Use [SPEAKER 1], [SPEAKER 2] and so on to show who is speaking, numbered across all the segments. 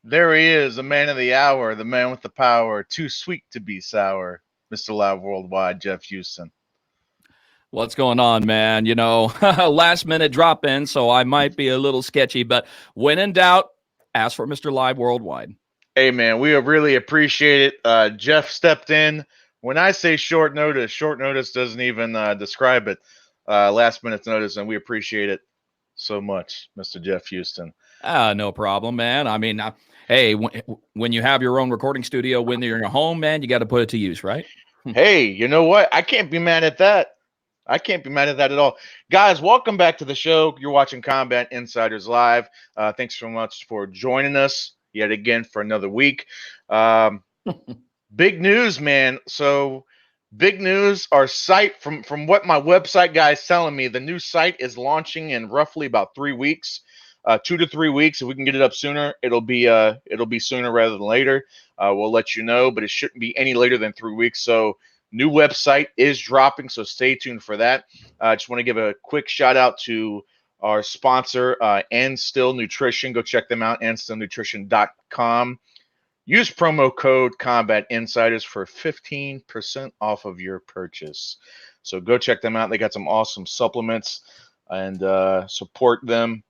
[SPEAKER 1] There he is, the man of the hour, the man with the power, too sweet to be sour. Mr. Live Worldwide, Jeff Houston.
[SPEAKER 2] What's going on, man? Last minute drop in, so I might be a little sketchy, but when in doubt, ask for Mr. Live Worldwide.
[SPEAKER 1] Hey, man, we really appreciate it. Jeff stepped in. When I say short notice doesn't even describe it. Last minute notice, and we appreciate it so much, Mr. Jeff Houston.
[SPEAKER 2] No problem, man. I mean, hey, when you have your own recording studio, when you're in your home, man, you got to put it to use, right?
[SPEAKER 1] Hey, you know what? I can't be mad at that. I can't be mad at that at all. Guys, welcome back to the show. You're watching Combat Insiders Live. Thanks so much for joining us yet again for another week. Big news, man. So, big news. Our site, from what my website guy is telling me, the new site is launching in roughly about 3 weeks. 2 to 3 weeks. If we can get it up sooner, it'll be sooner rather than later. We'll let you know, but it shouldn't be any later than 3 weeks. So new website is dropping, so stay tuned for that. I just want to give a quick shout out to our sponsor, And Still Nutrition. Go check them out, andstillnutrition.com. Use promo code Combat Insiders for 15% off of your purchase. So go check them out. They got some awesome supplements, and support them.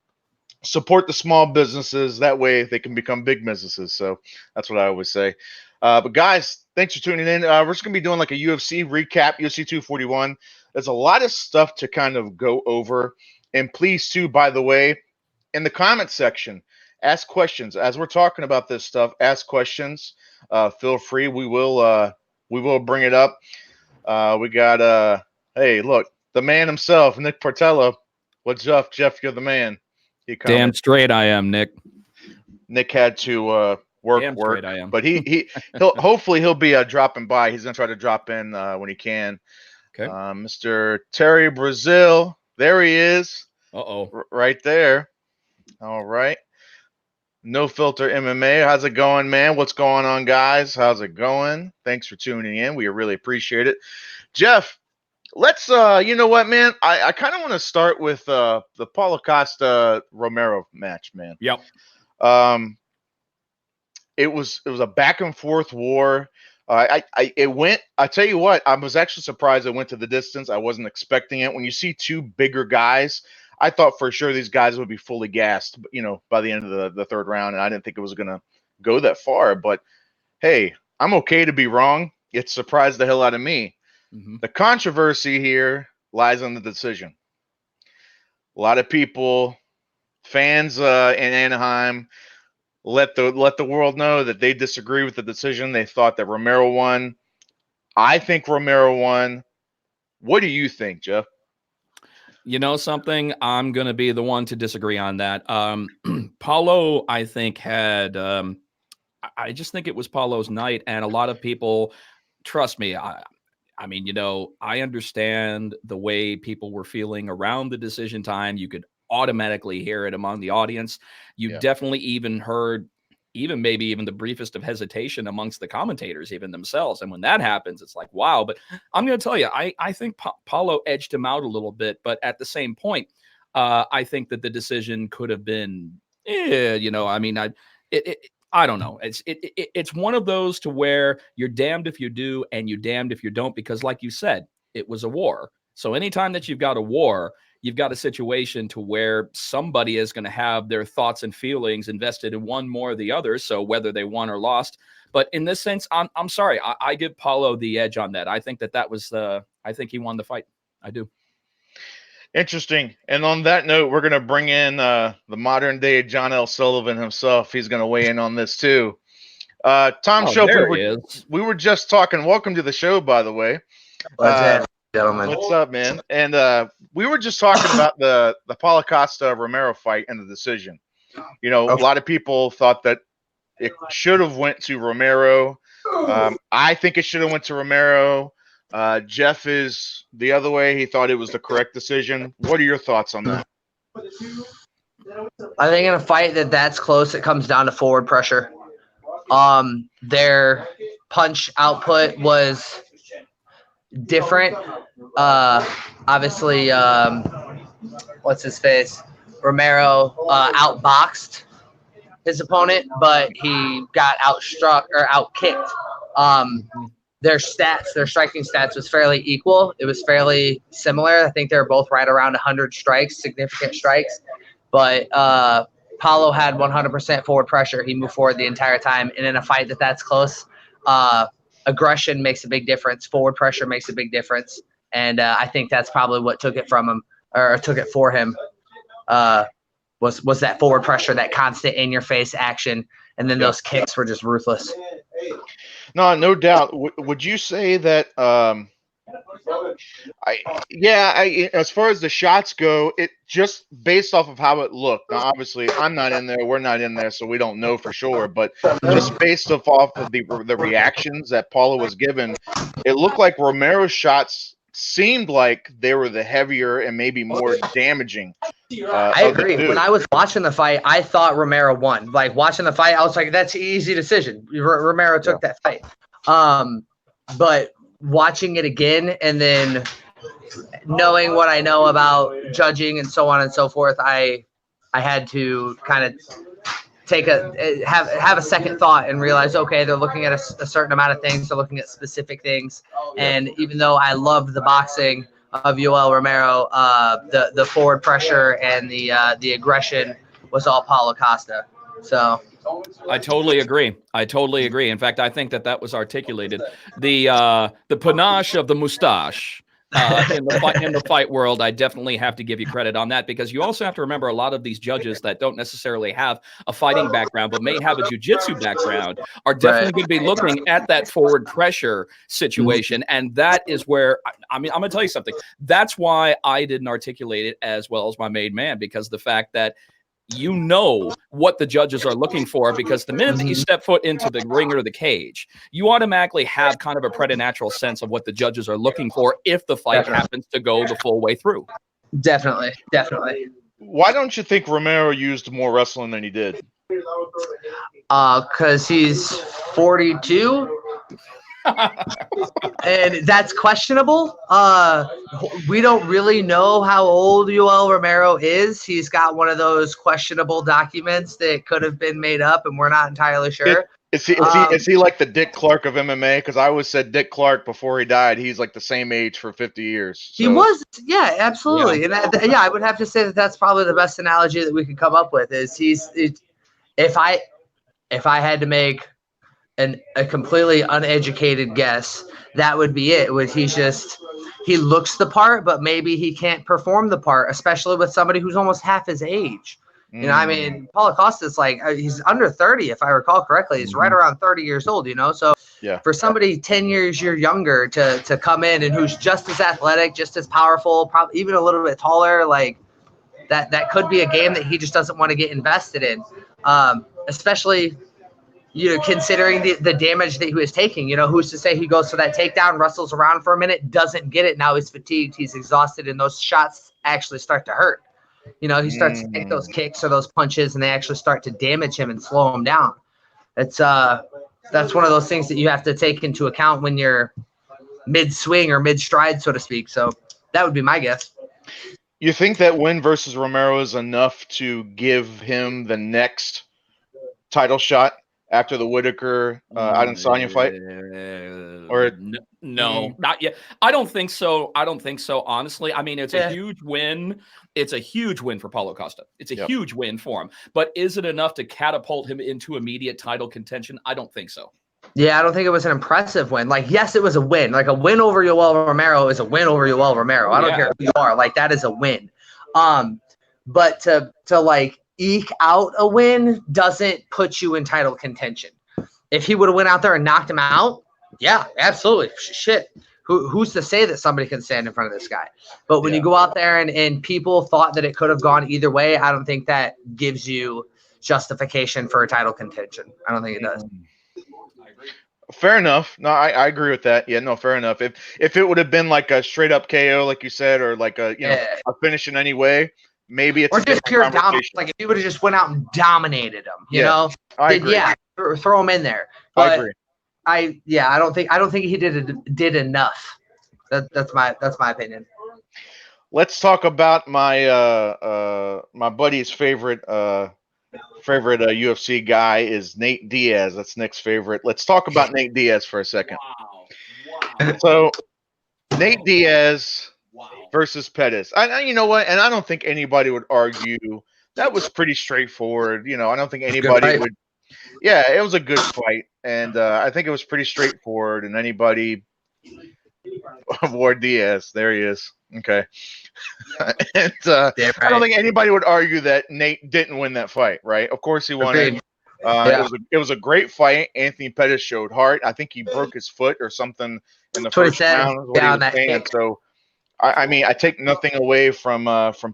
[SPEAKER 1] Support the small businesses. That way they can become big businesses. So that's what I always say. But guys, thanks for tuning in. We're just going to be doing like a UFC recap, UFC 241. There's a lot of stuff to kind of go over. And please, too, by the way, in the comment section, ask questions. As we're talking about this stuff, ask questions. Feel free. We will bring it up. We got, hey, look, the man himself, Nick Portello. What's up, Jeff? You're the man.
[SPEAKER 2] Damn straight I am, Nick.
[SPEAKER 1] Nick had to work,
[SPEAKER 2] I am.
[SPEAKER 1] but he'll hopefully he'll be dropping by. He's gonna try to drop in when he can.
[SPEAKER 2] Okay.
[SPEAKER 1] Mr. Terry Brazil, there he is. Right there. All right. No Filter MMA. How's it going, man? What's going on, guys? How's it going? Thanks for tuning in. We really appreciate it. Jeff, let's you know what, man? I kind of want to start with the Paulo Costa Romero match, man.
[SPEAKER 2] Yep.
[SPEAKER 1] It was a back and forth war. I tell you what, I was actually surprised it went to the distance. I wasn't expecting it. When you see two bigger guys, I thought for sure these guys would be fully gassed, by the end of the third round, and I didn't think it was gonna go that far. But hey, I'm okay to be wrong. It surprised the hell out of me. Mm-hmm. The controversy here lies on the decision. A lot of people, fans in Anaheim, let the world know that they disagree with the decision. They thought that Romero won. I think Romero won. What do you think, Jeff?
[SPEAKER 2] You know something? I'm going to be the one to disagree on that. Paulo, I think, had I just think it was Paulo's night, and a lot of people, trust me, I mean, I understand the way people were feeling around the decision time. You could automatically hear it among the audience. You definitely even heard maybe even the briefest of hesitation amongst the commentators, even themselves. And when that happens, it's like, wow. But I'm going to tell you, I think Paulo edged him out a little bit. But at the same point, I think that the decision could have been, I mean, I don't know. It's one of those to where you're damned if you do and you're damned if you don't, because like you said, it was a war. So anytime that you've got a war, you've got a situation to where somebody is going to have their thoughts and feelings invested in one more or the other. So whether they won or lost, but in this sense, I'm sorry. I give Paulo the edge on that. I think that was I think he won the fight. I do.
[SPEAKER 1] Interesting. And on that note, we're going to bring in the modern day John L. Sullivan himself. He's going to weigh in on this too. Tom Shope, we were just talking. Welcome to the show, by the way.
[SPEAKER 3] What's up, gentlemen?
[SPEAKER 1] What's up, man? And we were just talking about the Paulo Costa Romero fight and the decision. A lot of people thought that it should have went to Romero. I think it should have went to Romero. Jeff is the other way. He thought it was the correct decision. What are your thoughts on that?
[SPEAKER 3] I think in a fight that's close, it comes down to forward pressure. Their punch output was different. Obviously, what's his face? Romero outboxed his opponent, but he got outstruck or outkicked. their striking stats was fairly equal. It was fairly similar. I think they were both right around 100 strikes, significant strikes. But Paulo had 100% forward pressure. He moved forward the entire time. And in a fight that's close, aggression makes a big difference. Forward pressure makes a big difference. And I think that's probably what took it from him, or took it for him, was that forward pressure, that constant in-your-face action. And then those kicks were just ruthless.
[SPEAKER 1] No doubt. Would you say that as far as the shots go, it just based off of how it looked. Now, obviously, I'm not in there. We're not in there, so we don't know for sure. But just based off of the reactions that Paula was given, it looked like Romero's shots seemed like they were the heavier and maybe more damaging.
[SPEAKER 3] I agree. When I was watching the fight, I thought Romero won. Like watching the fight, I was like, "That's an easy decision." Romero took that fight. But watching it again and then knowing what I know about judging and so on and so forth, I had to kind of have a second thought and realize, okay, they're looking at a certain amount of things. They're looking at specific things. And even though I loved the boxing of Yoel Romero, the forward pressure and the aggression was all Paulo Costa. So
[SPEAKER 2] I totally agree. In fact, I think that was articulated. The panache of the mustache in the fight world, I definitely have to give you credit on that, because you also have to remember a lot of these judges that don't necessarily have a fighting background but may have a jiu-jitsu background are definitely going to be looking at that forward pressure situation. And that is where, I mean, I'm going to tell you something. That's why I didn't articulate it as well as my main man, because the fact that you know what the judges are looking for, because the minute that you step foot into the ring or the cage, you automatically have kind of a preternatural sense of what the judges are looking for if the fight happens to go the full way through.
[SPEAKER 3] Definitely.
[SPEAKER 1] Why don't you think Romero used more wrestling than he did?
[SPEAKER 3] Because he's 42. And that's questionable. We don't really know how old Yoel Romero is. He's got one of those questionable documents that could have been made up, and we're not entirely sure.
[SPEAKER 1] Is he like the Dick Clark of MMA? Because I always said Dick Clark before he died. He's like the same age for 50 years. So.
[SPEAKER 3] He was, yeah, absolutely. Yeah. And I would have to say that that's probably the best analogy that we could come up with. Is if I had to make a completely uneducated guess, that would be it. He looks the part, but maybe he can't perform the part, especially with somebody who's almost half his age. You know, I mean, Paulo Costa's like, he's under 30, if I recall correctly. He's right around 30 years old, you know? So for somebody 10 years younger to come in and who's just as athletic, just as powerful, probably even a little bit taller, like that could be a game that he just doesn't want to get invested in. Especially, you know, considering the damage that he was taking. You know, who's to say he goes for that takedown, wrestles around for a minute, doesn't get it. Now he's fatigued, he's exhausted, and those shots actually start to hurt. You know, he starts to take those kicks or those punches, and they actually start to damage him and slow him down. That's one of those things that you have to take into account when you're mid-swing or mid-stride, so to speak. So that would be my guess.
[SPEAKER 1] You think that win versus Romero is enough to give him the next title shot after the Whitaker Adesanya fight? Or
[SPEAKER 2] no, not yet. I don't think so. Honestly, I mean, it's a huge win. It's a huge win for Paulo Costa. It's a huge win for him. But is it enough to catapult him into immediate title contention? I don't think so.
[SPEAKER 3] Yeah, I don't think it was an impressive win. Like, yes, it was a win. Like, a win over Yoel Romero is a win over Yoel Romero. I don't care who you are. Like, that is a win. But to like eke out a win doesn't put you in title contention. If he would have went out there and knocked him out, yeah, absolutely. Shit. Who's to say that somebody can stand in front of this guy? But when you go out there and people thought that it could have gone either way, I don't think that gives you justification for a title contention. I don't think it does.
[SPEAKER 2] I agree.
[SPEAKER 1] Fair enough. No, I agree with that. Yeah, no, fair enough. If it would have been like a straight up KO, like you said, or like a a finish in any way, maybe it's
[SPEAKER 3] or just pure dominance. Like if he would have just went out and dominated him, you know,
[SPEAKER 1] I agree.
[SPEAKER 3] Yeah, throw him in there. But
[SPEAKER 1] I agree.
[SPEAKER 3] I don't think he did enough. That's my opinion.
[SPEAKER 1] Let's talk about my my buddy's favorite UFC guy is Nate Diaz. That's Nick's favorite. Let's talk about Nate Diaz for a second.
[SPEAKER 2] Wow.
[SPEAKER 1] So Nate Diaz
[SPEAKER 2] Wow.
[SPEAKER 1] versus Pettis. You know what? And I don't think anybody would argue that was pretty straightforward. You know, I don't think anybody would. Yeah, it was a good fight, and I think it was pretty straightforward. And anybody, Ward Diaz, there he is. Okay, and I don't think anybody would argue that Nate didn't win that fight. Right? Of course he won it. It was a great fight. Anthony Pettis showed heart. I think he broke his foot or something in the first round. Is what he was saying. So, I mean, I take nothing away from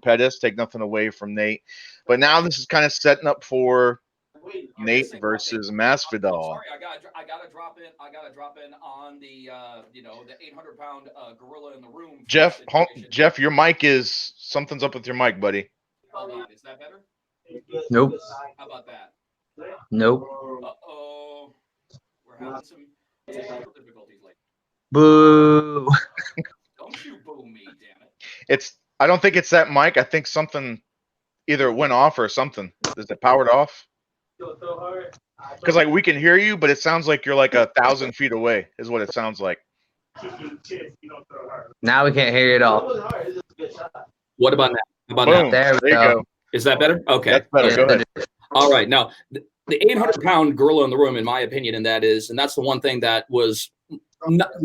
[SPEAKER 1] Pettis, take nothing away from Nate, but now this is kind of setting up for Nate versus Masvidal.
[SPEAKER 2] Sorry, I gotta drop in on the the 800-pound gorilla in the room.
[SPEAKER 1] Jeff, your mic is something's up with your mic, buddy.
[SPEAKER 2] Hold on, is that better?
[SPEAKER 3] Nope.
[SPEAKER 2] How about that?
[SPEAKER 3] Nope.
[SPEAKER 2] Uh-oh. We're having some technical difficulties lately.
[SPEAKER 3] Boo.
[SPEAKER 2] Don't you boo me, damn it.
[SPEAKER 1] I don't think it's that mic. I think something either went off or something. Is it powered off? Because like we can hear you, but it sounds like you're like 1,000 feet away, is what it sounds like.
[SPEAKER 3] Now we can't hear you at all.
[SPEAKER 2] What about now? How about
[SPEAKER 1] Boom.
[SPEAKER 2] now?
[SPEAKER 3] There we go.
[SPEAKER 2] Is that better? Okay.
[SPEAKER 1] That's better. Go ahead.
[SPEAKER 2] All right. Now, the 800-pound gorilla in the room, in my opinion, and that's the one thing that was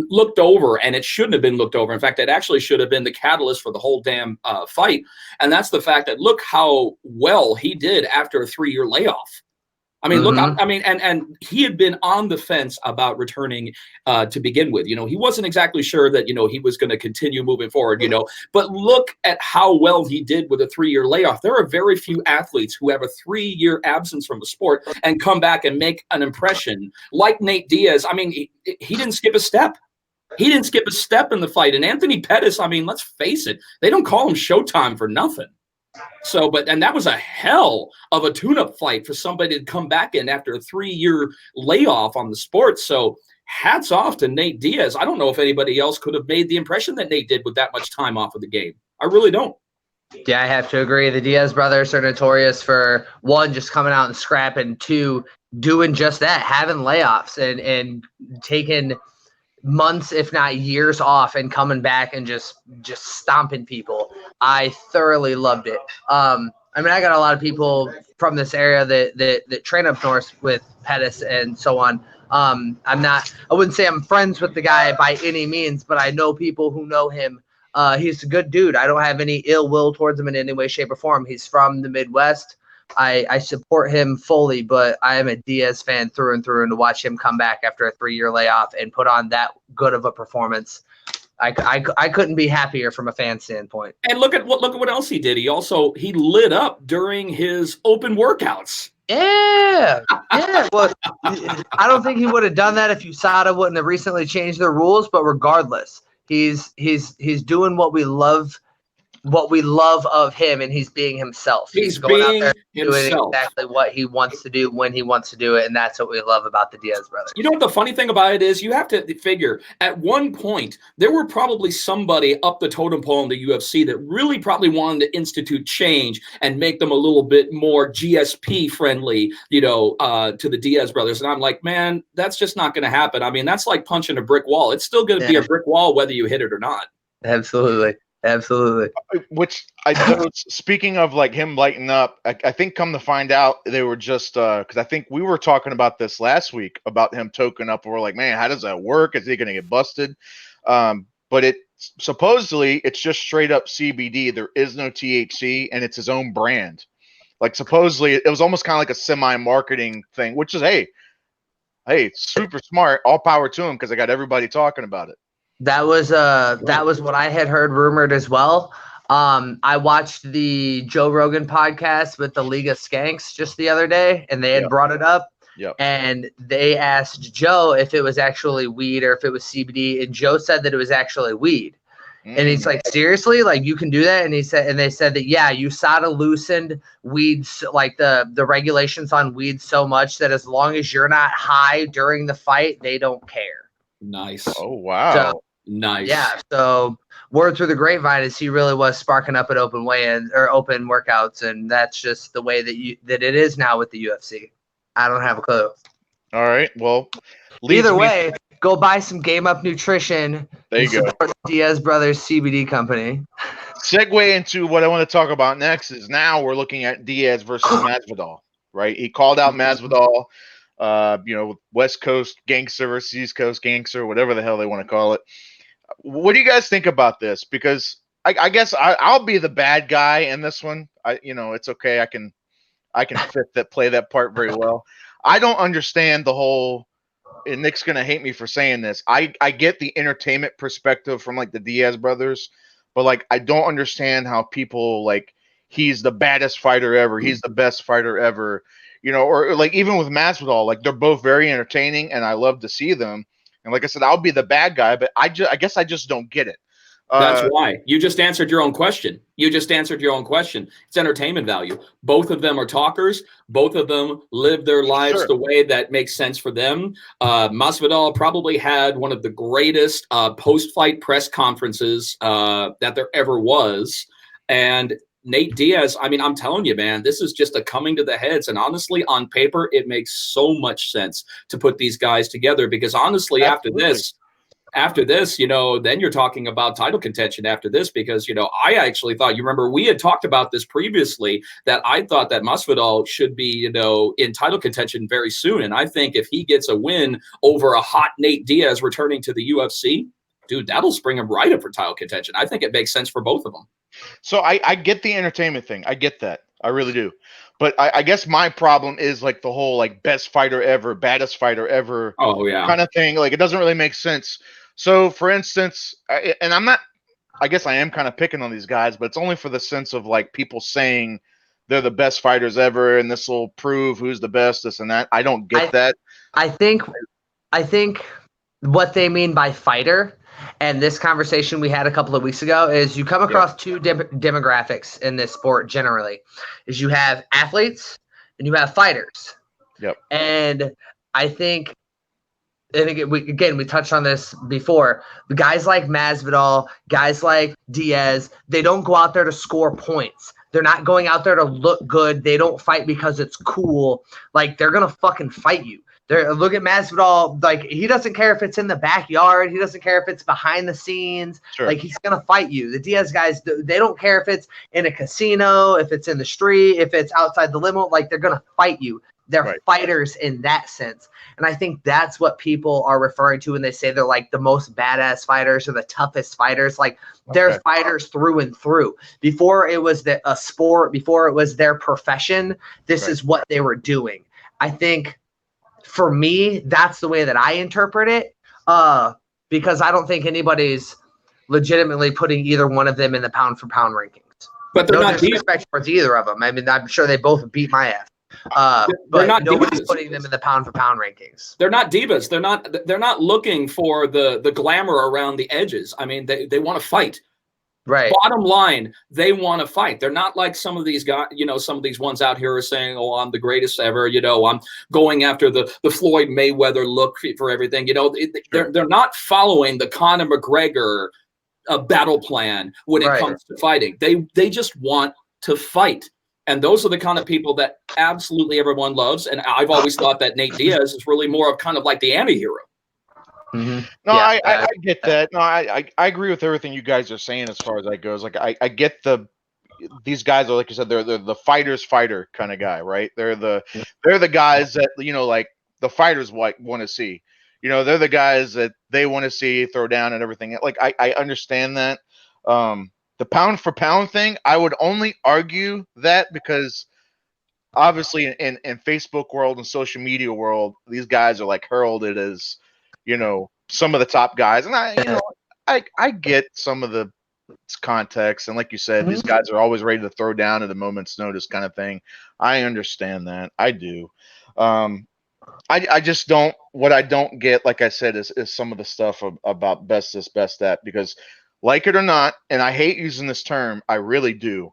[SPEAKER 2] looked over, and it shouldn't have been looked over. In fact, it actually should have been the catalyst for the whole damn fight. And that's the fact that look how well he did after a 3-year layoff. I mean, look, I mean, and he had been on the fence about returning to begin with. You know, he wasn't exactly sure that, he was going to continue moving forward, but look at how well he did with a 3-year layoff. There are very few athletes who have a 3-year absence from the sport and come back and make an impression like Nate Diaz. I mean, he didn't skip a step. He didn't skip a step in the fight. And Anthony Pettis, I mean, let's face it, they don't call him Showtime for nothing. So, and that was a hell of a tune-up fight for somebody to come back in after a 3-year layoff on the sport. So hats off to Nate Diaz. I don't know if anybody else could have made the impression that Nate did with that much time off of the game. I really don't.
[SPEAKER 3] Yeah, I have to agree. The Diaz brothers are notorious for, one, just coming out and scrapping, two, doing just that, having layoffs and taking months, if not years off, and coming back and just stomping people. I thoroughly loved it. I mean, I got a lot of people from this area that train up north with Pettis and so on. I wouldn't say I'm friends with the guy by any means, but I know people who know him. He's a good dude. I don't have any ill will towards him in any way, shape, or form. He's from the Midwest. I support him fully, but I am a Diaz fan through and through, and to watch him come back after a 3-year layoff and put on that good of a performance, I couldn't be happier from a fan standpoint.
[SPEAKER 2] And look at what else he did. He lit up during his open workouts.
[SPEAKER 3] Yeah. Well, I don't think he would have done that if USADA wouldn't have recently changed their rules. But regardless, he's doing what we love of him, and he's being himself. He's going out there doing exactly what he wants to do when he wants to do it, and that's what we love about the Diaz brothers.
[SPEAKER 2] You know what the funny thing about it is? You have to figure, at one point, there were probably somebody up the totem pole in the UFC that really probably wanted to institute change and make them a little bit more GSP friendly, to the Diaz brothers. And I'm like, man, that's just not going to happen. I mean, that's like punching a brick wall. It's still going to be a brick wall whether you hit it or not.
[SPEAKER 3] Absolutely.
[SPEAKER 1] Which I know, speaking of like him lighting up, I think come to find out they were just because I think we were talking about this last week about him token up. And we're like, man, how does that work? Is he going to get busted? But supposedly it's just straight up CBD. There is no THC, and it's his own brand. Like supposedly it was almost kind of like a semi-marketing thing, which is hey, super smart. All power to him because I got everybody talking about it.
[SPEAKER 3] That was what I had heard rumored as well. I watched the Joe Rogan podcast with the League of Skanks just the other day, and they had brought it up.
[SPEAKER 1] Yep.
[SPEAKER 3] And they asked Joe if it was actually weed or if it was CBD, and Joe said that it was actually weed. And he's like, seriously? Like, you can do that? And they said that, yeah, USADA loosened weeds, like the regulations on weed so much that as long as you're not high during the fight, they don't care.
[SPEAKER 2] Nice.
[SPEAKER 1] Oh, wow.
[SPEAKER 3] So,
[SPEAKER 2] nice.
[SPEAKER 3] Yeah. So word through the grapevine is he really was sparking up at open weigh-in or open workouts, and that's just the way that it is now with the UFC. I don't have a clue.
[SPEAKER 1] All right. Well,
[SPEAKER 3] either way, go buy some Game Up Nutrition.
[SPEAKER 1] There you go.
[SPEAKER 3] Support the Diaz Brothers CBD company.
[SPEAKER 1] Segue into what I want to talk about next is now we're looking at Diaz versus Masvidal, right? He called out Masvidal, West Coast gangster versus East Coast gangster, whatever the hell they want to call it. What do you guys think about this? Because I guess I'll be the bad guy in this one. It's okay. I can play that part very well. I don't understand the whole. And Nick's gonna hate me for saying this. I get the entertainment perspective from like the Diaz brothers, but like I don't understand how people like he's the baddest fighter ever, he's the best fighter ever, or like even with Masvidal, like they're both very entertaining and I love to see them. And like I said, I'll be the bad guy, but I guess I just don't get it.
[SPEAKER 2] That's why. You just answered your own question. It's entertainment value. Both of them are talkers. Both of them live their lives the way that makes sense for them. Masvidal probably had one of the greatest post-fight press conferences that there ever was. And Nate Diaz, I mean, I'm telling you, man, this is just a coming to the heads. And honestly, on paper, it makes so much sense to put these guys together because honestly,
[SPEAKER 1] Absolutely.
[SPEAKER 2] after this, then you're talking about title contention after this because, I actually thought, you remember we had talked about this previously, that I thought that Masvidal should be, in title contention very soon. And I think if he gets a win over a hot Nate Diaz returning to the UFC, dude, that'll spring him right up for title contention. I think it makes sense for both of them.
[SPEAKER 1] So I get the entertainment thing. I get that. I really do. But I guess my problem is like the whole like best fighter ever, baddest fighter ever kind of thing. Like it doesn't really make sense. So for instance, and I guess I am kind of picking on these guys, but it's only for the sense of like people saying they're the best fighters ever and this will prove who's the best, this and that. I don't get that.
[SPEAKER 3] I think what they mean by fighter, and this conversation we had a couple of weeks ago, is you come across two demographics in this sport generally, is you have athletes and you have fighters.
[SPEAKER 1] Yep.
[SPEAKER 3] And I think we touched on this before. The guys like Masvidal, guys like Diaz, they don't go out there to score points. They're not going out there to look good. They don't fight because it's cool. Like, they're going to fucking fight you. Look at Masvidal. Like, he doesn't care if it's in the backyard. He doesn't care if it's behind the scenes.
[SPEAKER 1] Sure.
[SPEAKER 3] Like, he's going to fight you. The Diaz guys, they don't care if it's in a casino, if it's in the street, if it's outside the limo. Like, they're going to fight you. They're fighters in that sense. And I think that's what people are referring to when they say they're like the most badass fighters or the toughest fighters. Like they're fighters through and through. Before it was a sport, before it was their profession, this is what they were doing. I think for me, that's the way that I interpret it, because I don't think anybody's legitimately putting either one of them in the pound for pound rankings.
[SPEAKER 2] But they're not
[SPEAKER 3] disrespect towards either of them. I mean, I'm sure they both beat my ass. But nobody's putting them in the pound for pound rankings.
[SPEAKER 2] They're not divas. They're not looking for the glamour around the edges. I mean, they want to fight.
[SPEAKER 3] Right.
[SPEAKER 2] Bottom line, they want to fight. They're not like some of these guys, some of these ones out here are saying, oh, I'm the greatest ever. I'm going after the Floyd Mayweather look for everything. They're not following the Conor McGregor battle plan when it comes to fighting. They just want to fight. And those are the kind of people that absolutely everyone loves. And I've always thought that Nate Diaz is really more of kind of like the anti-hero.
[SPEAKER 1] Mm-hmm. No, yeah, I get that. No, I agree with everything you guys are saying as far as that goes. Like I get these guys are, like you said, they're the fighter's fighter kind of guy, right? They're the guys that, like the fighters want to see. They're the guys that they want to see throw down and everything. Like I understand that. The pound for pound thing, I would only argue that because obviously in Facebook world and social media world, these guys are like heralded as, some of the top guys. And I get some of the context. And like you said, these guys are always ready to throw down at a moment's notice kind of thing. I understand that. I do. I just don't, what I don't get, like I said, is some of the stuff about best this, best that, because like it or not, and I hate using this term, I really do,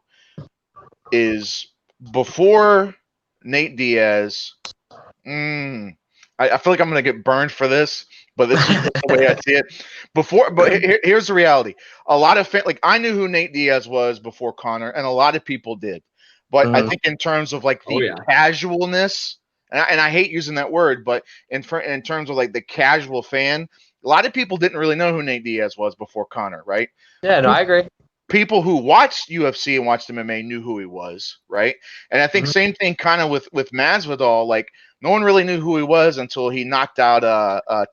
[SPEAKER 1] is before Nate Diaz, I feel like I'm going to get burned for this, but this is the way I see it. Here's the reality. A lot of I knew who Nate Diaz was before Conor, and a lot of people did. But I think in terms of like the casualness and I hate using that word, but in terms of like the casual fan, a lot of people didn't really know who Nate Diaz was before Conor, right?
[SPEAKER 3] Yeah, no, I agree.
[SPEAKER 1] People who watched UFC and watched MMA knew who he was, right? And I think same thing kind of with Masvidal. Like no one really knew who he was until he knocked out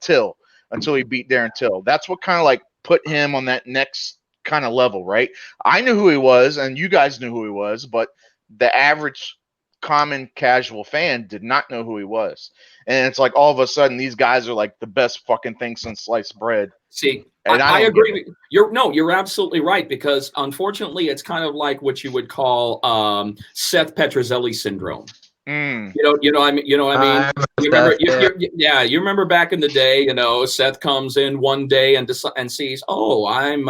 [SPEAKER 1] Till, until he beat Darren Till. That's what kind of like put him on that next kind of level, right? I knew who he was, and you guys knew who he was, but the average common casual fan did not know who he was. And it's like all of a sudden these guys are like the best fucking thing since sliced bread.
[SPEAKER 2] See,
[SPEAKER 1] And
[SPEAKER 2] I agree. You're absolutely right, because unfortunately it's kind of like what you would call Seth Petrozelli syndrome. You know what I mean? You remember? You remember back in the day? Seth comes in one day and sees, oh, I'm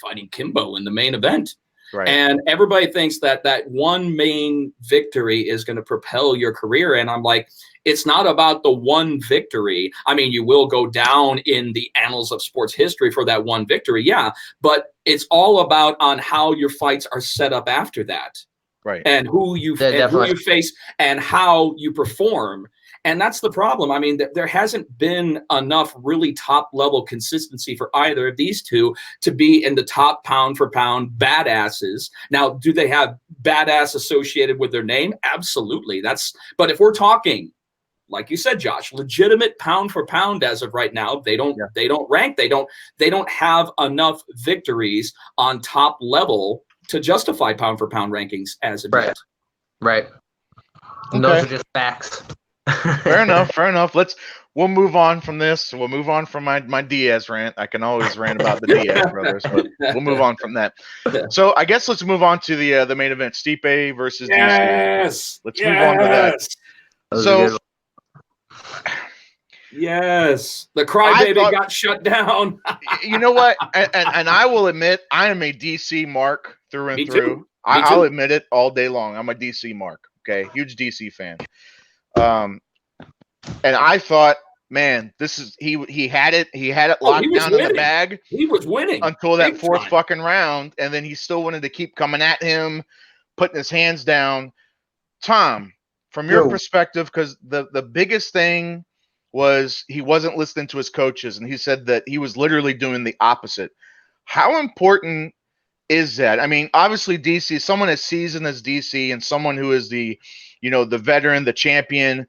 [SPEAKER 2] fighting Kimbo in the main event.
[SPEAKER 1] Right.
[SPEAKER 2] And everybody thinks that one main victory is going to propel your career. And I'm like, it's not about the one victory. I mean, you will go down in the annals of sports history for that one victory. Yeah. But it's all about on how your fights are set up after that.
[SPEAKER 1] Right.
[SPEAKER 2] And who you face and how you perform. And that's the problem. I mean, there hasn't been enough really top level consistency for either of these two to be in the top pound for pound badasses. Now, do they have badass associated with their name? Absolutely. But if we're talking, like you said, Josh, legitimate pound for pound as of right now, they don't rank. They don't have enough victories on top level to justify pound for pound rankings as of yet.
[SPEAKER 3] Right. And those are just facts.
[SPEAKER 1] Fair enough. We'll move on from this. We'll move on from my Diaz rant. I can always rant about the Diaz brothers, but we'll move on from that. So I guess let's move on to the main event, Stipe versus DC. Let's move on to that. So
[SPEAKER 2] yes, the crybaby got shut down.
[SPEAKER 1] You know what? And I will admit, I am a DC mark through and through. I'll admit it all day long. I'm a DC mark. Okay, huge DC fan. And I thought, man, this is he had it locked down in the bag.
[SPEAKER 2] He was winning
[SPEAKER 1] until that fourth fucking round, and then he still wanted to keep coming at him, putting his hands down. Tom, from your perspective, because the biggest thing was he wasn't listening to his coaches, and he said that he was literally doing the opposite. How important is that? I mean, obviously DC, someone as seasoned as DC and someone who is the veteran, the champion,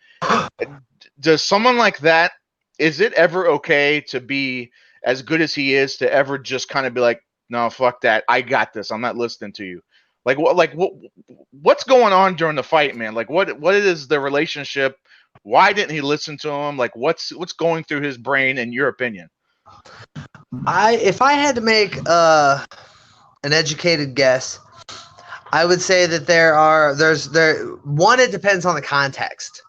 [SPEAKER 1] does someone like that, is it ever okay to be as good as he is to ever just kind of be like, no, fuck that, I got this, I'm not listening to you? What's going on during the fight, man? Like what is the relationship? Why didn't he listen to him? Like what's going through his brain, in your opinion?
[SPEAKER 3] If I had to make an educated guess, I would say that it depends on the context.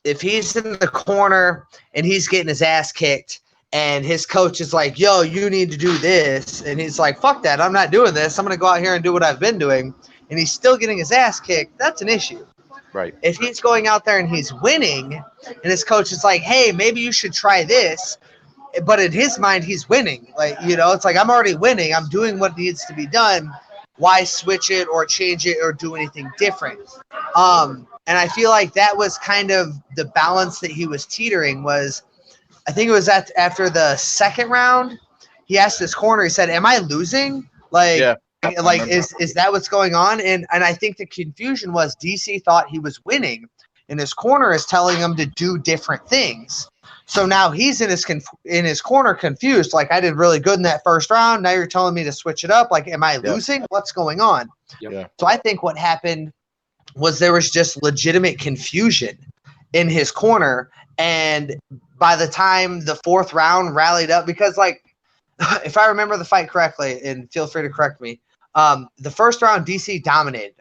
[SPEAKER 3] If he's in the corner and he's getting his ass kicked and his coach is like, yo, you need to do this, and he's like, fuck that, I'm not doing this, I'm going to go out here and do what I've been doing, and he's still getting his ass kicked, that's an issue.
[SPEAKER 1] Right.
[SPEAKER 3] If he's going out there and he's winning and his coach is like, hey, maybe you should try this, but in his mind he's winning, it's like, I'm already winning, I'm doing what needs to be done, why switch it or change it or do anything different? And I feel like that was kind of the balance that he was teetering was, I think it was after the second round, he asked his corner, he said, am I losing? Is that what's going on? And I think the confusion was DC thought he was winning and his corner is telling him to do different things. So now he's in his corner confused. Like, I did really good in that first round. Now you're telling me to switch it up. Like, am I losing? What's going on?
[SPEAKER 2] Yeah.
[SPEAKER 3] So I think what happened was there was just legitimate confusion in his corner. And by the time the fourth round rallied up, because if I remember the fight correctly, and feel free to correct me, the first round DC dominated.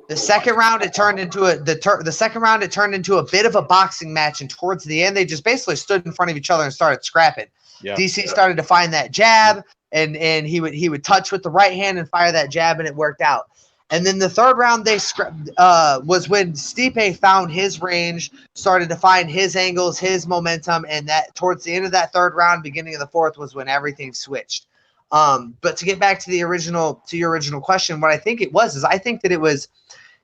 [SPEAKER 3] The second round it turned into a bit of a boxing match, and towards the end they just basically stood in front of each other and started scrapping. DC started to find that jab, and he would touch with the right hand and fire that jab, and it worked out. And then the third round was when Stipe found his range, started to find his angles, his momentum, and that towards the end of that third round, beginning of the fourth, was when everything switched. But to get back to your original question, what I think it was is I think that it was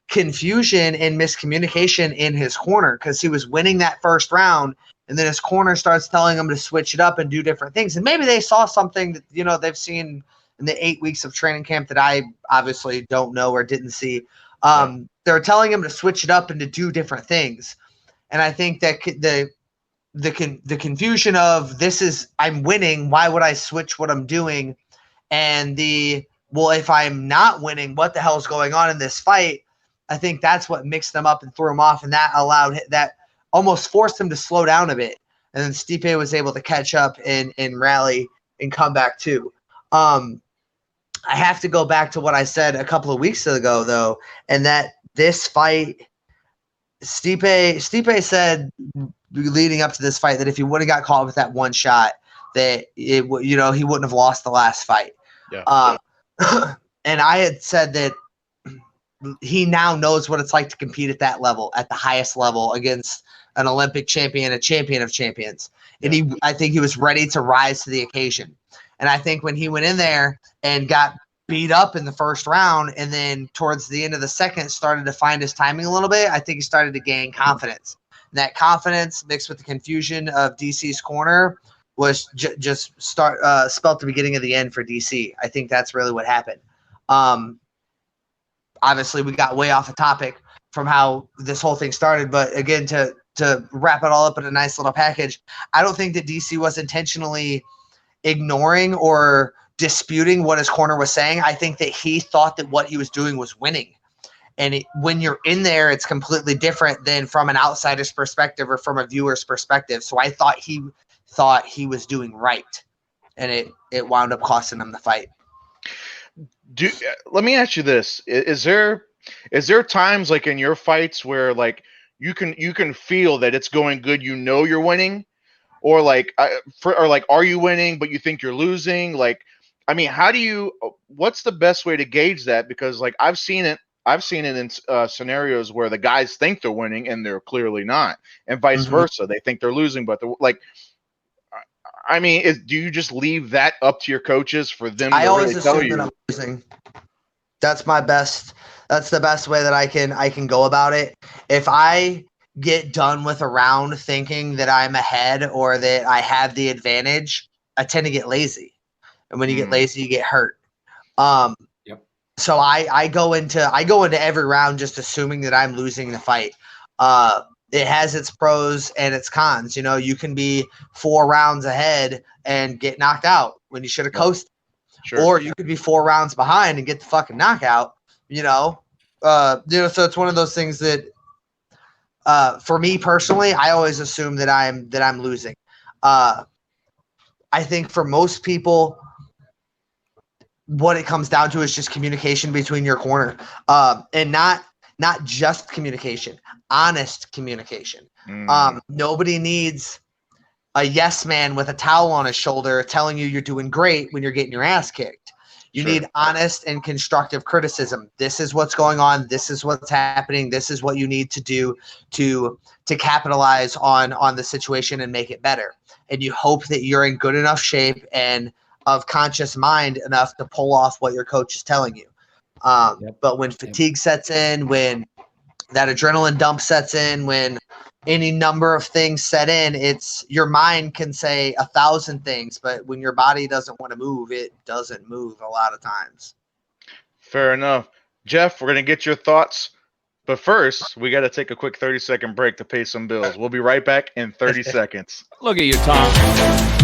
[SPEAKER 3] confusion and miscommunication in his corner because he was winning that first round. And then his corner starts telling him to switch it up and do different things. And maybe they saw something that, you know, they've seen in the 8 weeks of training camp that I obviously don't know or didn't see. They're telling him to switch it up and to do different things. And I think that the confusion of I'm winning, why would I switch what I'm doing? And well, if I'm not winning, what the hell is going on in this fight? I think that's what mixed them up and threw him off. And that almost forced him to slow down a bit. And then Stipe was able to catch up and rally and come back too. I have to go back to what I said a couple of weeks ago, though, and that this fight, Stipe said leading up to this fight that if he would have got caught with that one shot, that he wouldn't have lost the last fight.
[SPEAKER 1] Yeah.
[SPEAKER 3] And I had said that he now knows what it's like to compete at that level, at the highest level, against an Olympic champion, a champion of champions. And I think he was ready to rise to the occasion. And I think when he went in there and got beat up in the first round and then towards the end of the second started to find his timing a little bit, I think he started to gain confidence. And that confidence mixed with the confusion of DC's corner was just spelt the beginning of the end for DC. I think that's really what happened. Obviously, we got way off the topic from how this whole thing started. But again, to wrap it all up in a nice little package, I don't think that DC was intentionally ignoring or disputing what his corner was saying. I think that he thought that what he was doing was winning. And when you're in there, it's completely different than from an outsider's perspective or from a viewer's perspective. So I thought he was doing right. And it wound up costing him the fight.
[SPEAKER 1] Let me ask you this. Is there times like in your fights where like you can feel that it's going good, you know you're winning? Or like are you winning but you think you're losing? Like, I mean, what's the best way to gauge that? Because like I've seen it in scenarios where the guys think they're winning and they're clearly not, and vice versa. They think they're losing, but they're like, I mean, do you just leave that up to your coaches for them to really tell you?
[SPEAKER 3] That I'm losing. That's the best way that I can go about it. If I get done with a round thinking that I'm ahead or that I have the advantage, I tend to get lazy. And when you get lazy, you get hurt. So I go into every round just assuming that I'm losing the fight. It has its pros and its cons. You know, you can be 4 rounds ahead and get knocked out when you should have coasted.
[SPEAKER 1] Sure.
[SPEAKER 3] Or you could be 4 rounds behind and get the fucking knockout, so it's one of those things that for me personally, I always assume that I'm losing. I think for most people, what it comes down to is just communication between your corner, and not just communication, honest communication. Nobody needs a yes man with a towel on his shoulder telling you you're doing great when you're getting your ass kicked. You need honest and constructive criticism. This is what's going on. This is what's happening. This is what you need to do to capitalize on the situation and make it better. And you hope that you're in good enough shape and of conscious mind enough to pull off what your coach is telling you. But when fatigue sets in, when that adrenaline dump sets in, when any number of things set in, it's your mind can say 1,000 things, but when your body doesn't want to move, it doesn't move a lot of times.
[SPEAKER 1] Fair enough. Jeff, we're going to get your thoughts. But first, we got to take a quick 30-second break to pay some bills. We'll be right back in 30 seconds.
[SPEAKER 2] Look at you, Tom.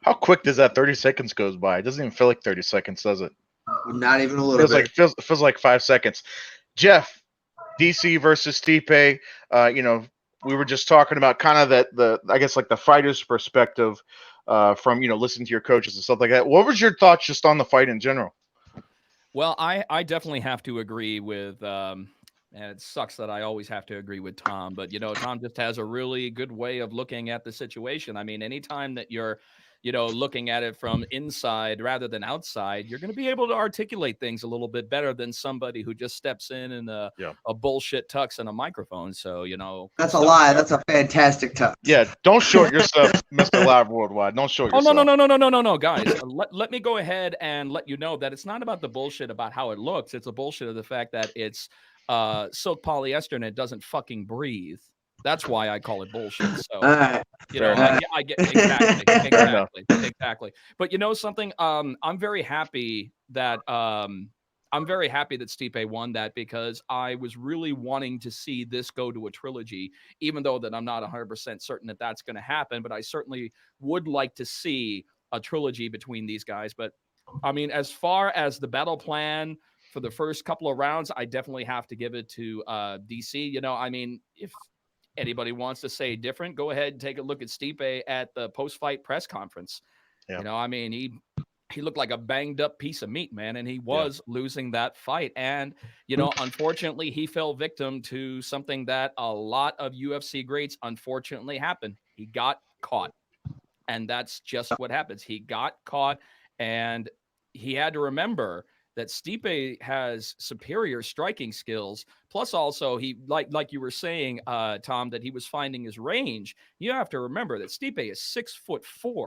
[SPEAKER 1] How quick does that 30 seconds goes by? It doesn't even feel like 30 seconds, does it?
[SPEAKER 3] Not even a little bit.
[SPEAKER 1] Feels like 5 seconds. Jeff, DC versus Stipe. We were just talking about kind of the I guess like the fighter's perspective from listening to your coaches and stuff like that. What was your thoughts just on the fight in general?
[SPEAKER 2] Well, I definitely have to agree with And it sucks that I always have to agree with Tom, but Tom just has a really good way of looking at the situation. I mean, anytime that you're, looking at it from inside rather than outside, you're going to be able to articulate things a little bit better than somebody who just steps in a bullshit tux and a microphone. So,
[SPEAKER 3] that's a lie. That's a fantastic tux.
[SPEAKER 1] Yeah, don't short yourself, Mr. Live Worldwide. Don't short yourself.
[SPEAKER 2] No, guys. Let me go ahead and let you know that it's not about the bullshit about how it looks. It's a bullshit of the fact that it's silk polyester and it doesn't fucking breathe. That's why I call it bullshit. So, I get exactly. But something, I'm very happy that Stipe won that, because I was really wanting to see this go to a trilogy, even though that I'm not 100% certain that that's going to happen. But I certainly would like to see a trilogy between these guys. But I mean, as far as the battle plan for the first couple of rounds, I definitely have to give it to DC. I mean, if anybody wants to say different, go ahead and take a look at Stipe at the post-fight press conference. Yeah. I mean, he looked like a banged up piece of meat, man, and he was losing that fight. And, unfortunately, he fell victim to something that a lot of UFC greats unfortunately happened. He got caught. And that's just what happens. He got caught, and he had to remember that Stipe has superior striking skills. Plus, also, he like you were saying, Tom, that he was finding his range. You have to remember that Stipe is 6'4",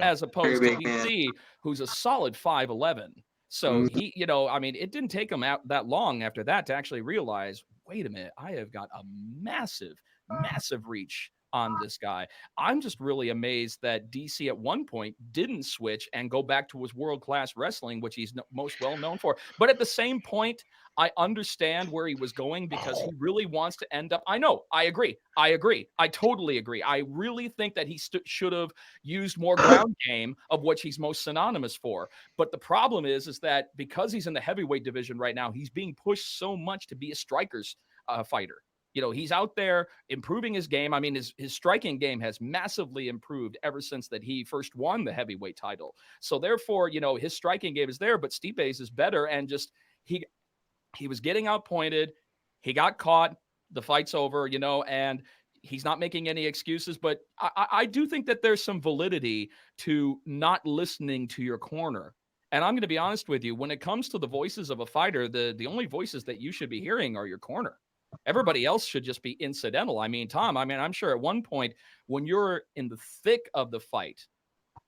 [SPEAKER 2] as opposed to DC, who's a solid 5'11". So he, I mean, it didn't take him out that long after that to actually realize, wait a minute, I have got a massive reach on this guy. I'm just really amazed that DC at one point didn't switch and go back to his world-class wrestling, which he's most well known for. But at the same point, I understand where he was going, because he really wants to end up. I know. I agree. I totally agree. I really think that he should have used more ground game, of which he's most synonymous for. But the problem is that because he's in the heavyweight division right now, he's being pushed so much to be a striker's fighter. He's out there improving his game. I mean, his striking game has massively improved ever since that he first won the heavyweight title. So therefore, his striking game is there, but Stipe's is better. And just he was getting outpointed. He got caught. The fight's over, and he's not making any excuses. But I do think that there's some validity to not listening to your corner. And I'm going to be honest with you, when it comes to the voices of a fighter, the only voices that you should be hearing are your corner. Everybody else should just be incidental. I mean, Tom, I'm sure at one point when you're in the thick of the fight,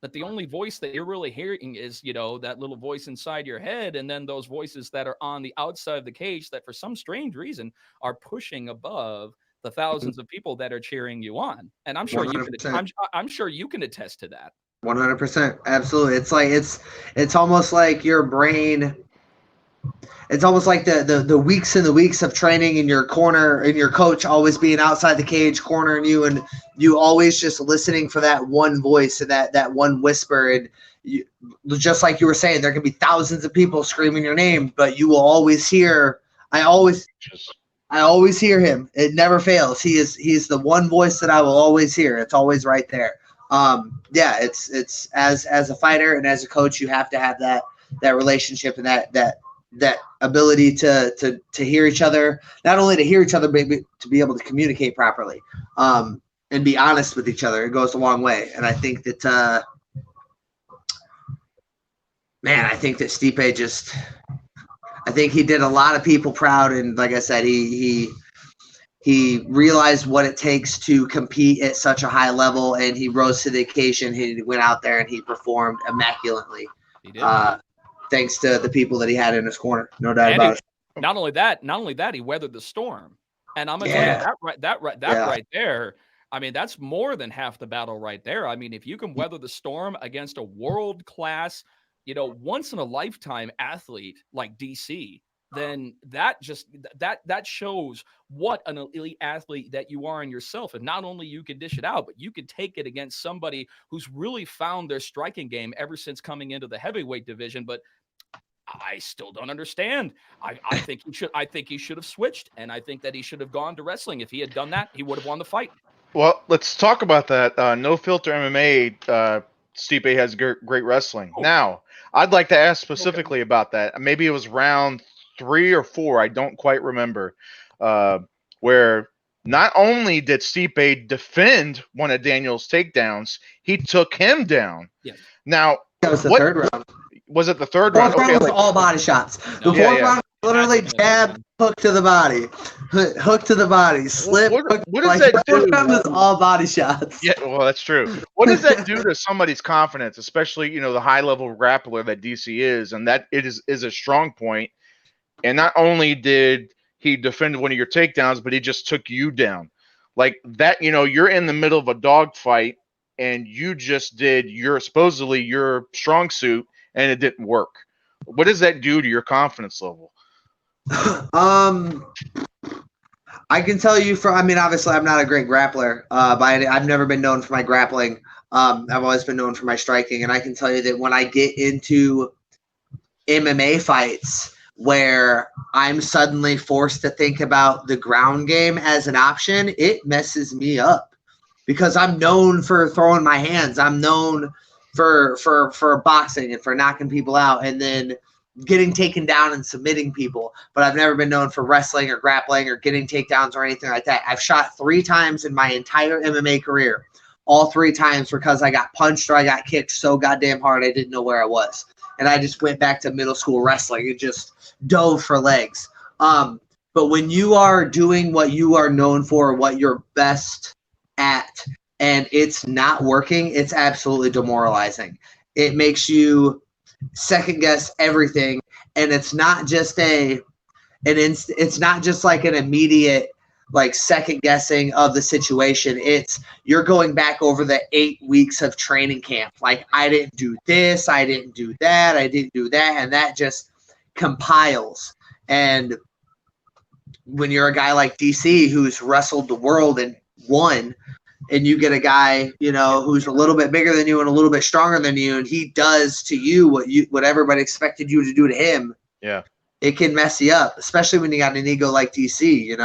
[SPEAKER 2] that the only voice that you're really hearing is, that little voice inside your head. And then those voices that are on the outside of the cage that for some strange reason are pushing above the thousands of people that are cheering you on. And I'm sure 100%. I'm sure you can attest to that.
[SPEAKER 3] 100%. Absolutely. It's like, it's almost like your brain. It's almost like the weeks and the weeks of training in your corner and your coach always being outside the cage cornering you, and you always just listening for that one voice and that one whisper. And just like you were saying, there can be thousands of people screaming your name, but you will always hear. I always hear him. It never fails. He's the one voice that I will always hear. It's always right there. It's as a fighter and as a coach, you have to have that relationship and that ability to hear each other, not only to hear each other, but to be able to communicate properly, and be honest with each other. It goes a long way. And I think that, I think that Stipe I think he did a lot of people proud. And like I said, he realized what it takes to compete at such a high level, and he rose to the occasion. He went out there and he performed immaculately.
[SPEAKER 2] He did.
[SPEAKER 3] Thanks to the people that he had in his corner, no doubt about it.
[SPEAKER 2] Not only that, he weathered the storm. And I'm gonna tell you that right there. I mean, that's more than half the battle right there. I mean, if you can weather the storm against a world-class, once in a lifetime athlete like DC, then that shows what an elite athlete that you are in yourself. And not only you can dish it out, but you can take it against somebody who's really found their striking game ever since coming into the heavyweight division. But I still don't understand. I think he should have switched, and I think that he should have gone to wrestling. If he had done that, he would have won the fight.
[SPEAKER 1] Well, let's talk about that. No Filter MMA. Stipe has great wrestling. Now, I'd like to ask specifically about that. Maybe it was round 3 or 4, I don't quite remember, where not only did Stipe defend one of Daniel's takedowns, he took him down.
[SPEAKER 2] Yes.
[SPEAKER 1] Now,
[SPEAKER 3] That was the third round.
[SPEAKER 1] Was it the third
[SPEAKER 3] Fourth
[SPEAKER 1] round?
[SPEAKER 3] round was all body shots. The fourth round, literally jab, hook to the body, hook to the body, slip.
[SPEAKER 1] What does that do?
[SPEAKER 3] Fourth round was all body shots.
[SPEAKER 1] Yeah, well, that's true. What does that do to somebody's confidence, especially the high level grappler that DC is, and that it is a strong point. And not only did he defend one of your takedowns, but he just took you down, like that. You're in the middle of a dogfight, and you just did supposedly your strong suit, and it didn't work. What does that do to your confidence level?
[SPEAKER 3] I can tell you obviously I'm not a great grappler, but I've never been known for my grappling. I've always been known for my striking, and I can tell you that when I get into MMA fights where I'm suddenly forced to think about the ground game as an option, it messes me up because I'm known for throwing my hands. I'm known for boxing and for knocking people out and then getting taken down and submitting people, but I've never been known for wrestling or grappling or getting takedowns or anything like that. I've shot 3 times in my entire MMA career. All 3 times because I got punched or I got kicked so goddamn hard I didn't know where I was. And I just went back to middle school wrestling and just dove for legs. But when you are doing what you are known for, what you're best at, and it's not working, it's absolutely demoralizing. It makes you second guess everything, and it's not just it's not just like an immediate like second guessing of the situation. It's you're going back over the 8 weeks of training camp. Like, I didn't do this, I didn't do that, I didn't do that, and that just compiles. And when you're a guy like DC who's wrestled the world and won, and you get a guy, who's a little bit bigger than you and a little bit stronger than you, and he does to you what everybody expected you to do to him.
[SPEAKER 1] Yeah,
[SPEAKER 3] it can mess you up, especially when you got an ego like DC.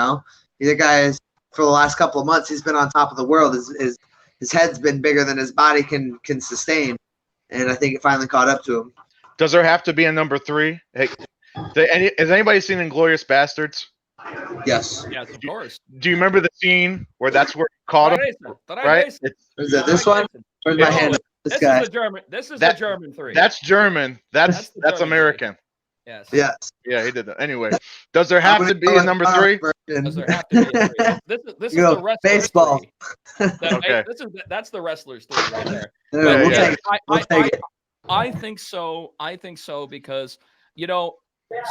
[SPEAKER 3] The guy is, for the last couple of months, he's been on top of the world. His head's been bigger than his body can sustain, and I think it finally caught up to him.
[SPEAKER 1] Does there have to be a number 3? Hey, has anybody seen Inglourious Bastards?
[SPEAKER 3] Yes.
[SPEAKER 2] Yes, of course.
[SPEAKER 1] Do you remember the scene where that's where he caught him? Right?
[SPEAKER 3] Is it this one? Where's my hand? This guy.
[SPEAKER 2] Is the German. This is the German 3.
[SPEAKER 1] That's German. That's
[SPEAKER 2] German
[SPEAKER 1] American.
[SPEAKER 2] 3. Yes.
[SPEAKER 3] Yes.
[SPEAKER 1] Yeah, he did that. Anyway, does there have to be a number 3?
[SPEAKER 2] Does there have to be a 3? This is the wrestler's
[SPEAKER 3] baseball.
[SPEAKER 2] 3.
[SPEAKER 1] Okay.
[SPEAKER 2] That's the wrestler's 3 right there.
[SPEAKER 3] We'll take it.
[SPEAKER 2] I think so. I think so because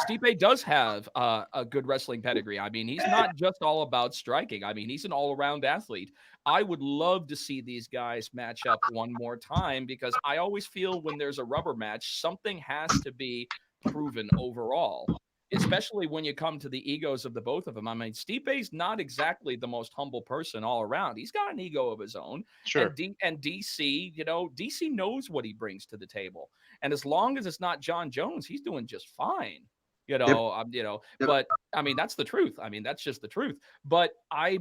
[SPEAKER 2] Stipe does have a good wrestling pedigree. I mean, he's not just all about striking. I mean, he's an all-around athlete. I would love to see these guys match up one more time because I always feel when there's a rubber match, something has to be proven overall, especially when you come to the egos of the both of them. I mean, Stipe's not exactly the most humble person all around. He's got an ego of his own.
[SPEAKER 1] Sure.
[SPEAKER 2] And DC, DC knows what he brings to the table. And as long as it's not John Jones, he's doing just fine.
[SPEAKER 3] Yep.
[SPEAKER 2] But I mean, that's the truth. I mean, that's just the truth. But I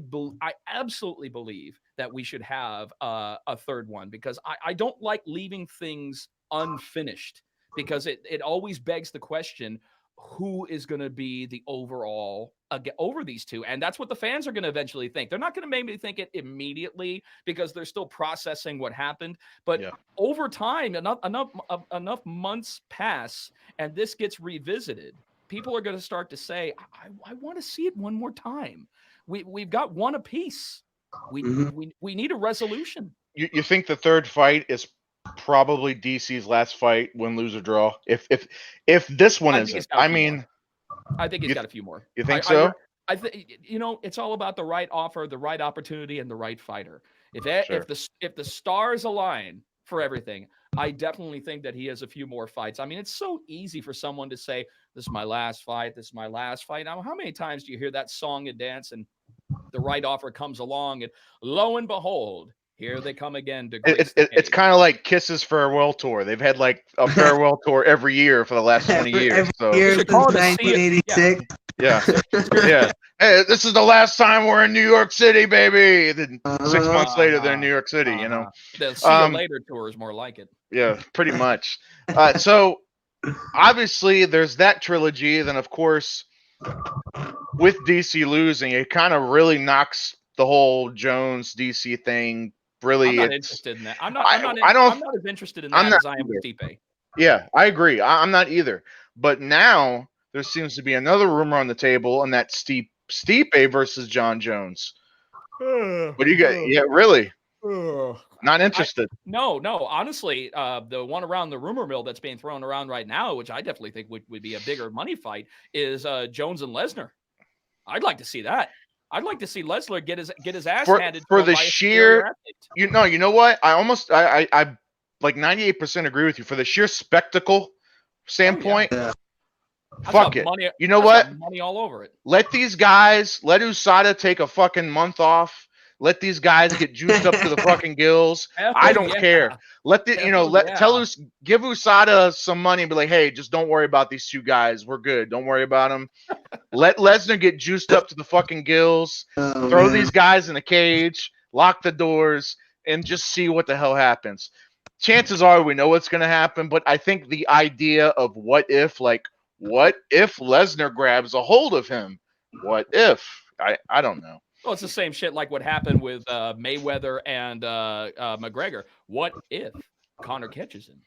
[SPEAKER 2] absolutely believe that we should have a third one because I don't like leaving things unfinished because it always begs the question, who is going to be the overall over these two? And that's what the fans are going to eventually think. They're not going to maybe think it immediately because they're still processing what happened. But over time, enough months pass and this gets revisited. People are going to start to say, I want to see it one more time. We've got one apiece. We need a resolution.
[SPEAKER 1] You think the third fight is probably DC's last fight, win, lose, or draw? If this one isn't, I mean,
[SPEAKER 2] I think he's got a few more.
[SPEAKER 1] You think so?
[SPEAKER 2] I think it's all about the right offer, the right opportunity, and the right fighter. If the stars align for everything, I definitely think that he has a few more fights. I mean, it's so easy for someone to say, "This is my last fight. This is my last fight." Now, how many times do you hear that song and dance, and the right offer comes along, and lo and behold, here they come again.
[SPEAKER 1] It's kind of like Kiss's farewell tour. They've had like a farewell tour every year for the last 20 years.
[SPEAKER 3] Every year since 1986.
[SPEAKER 1] Yeah. Hey, this is the last time we're in New York City, baby. Then 6 months later, they're in New York City.
[SPEAKER 2] The see you later tour is more like it.
[SPEAKER 1] Yeah, pretty much. So obviously there's that trilogy. Then of course, with DC losing, it kind of really knocks the whole Jones DC thing. Really,
[SPEAKER 2] I'm not
[SPEAKER 1] it's
[SPEAKER 2] interested in that. I'm
[SPEAKER 1] I don't.
[SPEAKER 2] not as interested in
[SPEAKER 1] I'm
[SPEAKER 2] that
[SPEAKER 1] not
[SPEAKER 2] as I am with
[SPEAKER 1] either.
[SPEAKER 2] Stipe.
[SPEAKER 1] Yeah, I agree. I'm not either. But now there seems to be another rumor on the table, and that's Stipe versus John Jones. What do you got? Yeah, really? Not interested.
[SPEAKER 2] No. Honestly, the one around the rumor mill that's being thrown around right now, which I definitely think would be a bigger money fight, is Jones and Lesnar. I'd like to see that. I'd like to see Lesnar get his ass handed to
[SPEAKER 1] For
[SPEAKER 2] him
[SPEAKER 1] the
[SPEAKER 2] by a superior
[SPEAKER 1] sheer,
[SPEAKER 2] athlete.
[SPEAKER 1] you know what? I like 98% agree with you. For the sheer spectacle standpoint,
[SPEAKER 3] Yeah.
[SPEAKER 1] fuck it.
[SPEAKER 2] Money,
[SPEAKER 1] You know
[SPEAKER 2] that's
[SPEAKER 1] what?
[SPEAKER 2] got money all over it.
[SPEAKER 1] Let these guys, let USADA take a fucking month off. Let these guys get juiced up to the fucking gills.
[SPEAKER 2] Hell
[SPEAKER 1] I don't
[SPEAKER 2] yeah.
[SPEAKER 1] care. Let the
[SPEAKER 2] Hell yeah.
[SPEAKER 1] give USADA some money and be like, hey, just don't worry about these two guys. We're good. Don't worry about them. Let Lesnar get juiced up to the fucking gills. Throw these guys in a cage, lock the doors, and just see what the hell happens. Chances are we know what's going to happen, but I think the idea of what if Lesnar grabs a hold of him? What if? I don't know.
[SPEAKER 2] Well, it's the same shit like what happened with Mayweather and McGregor. What if Connor catches him?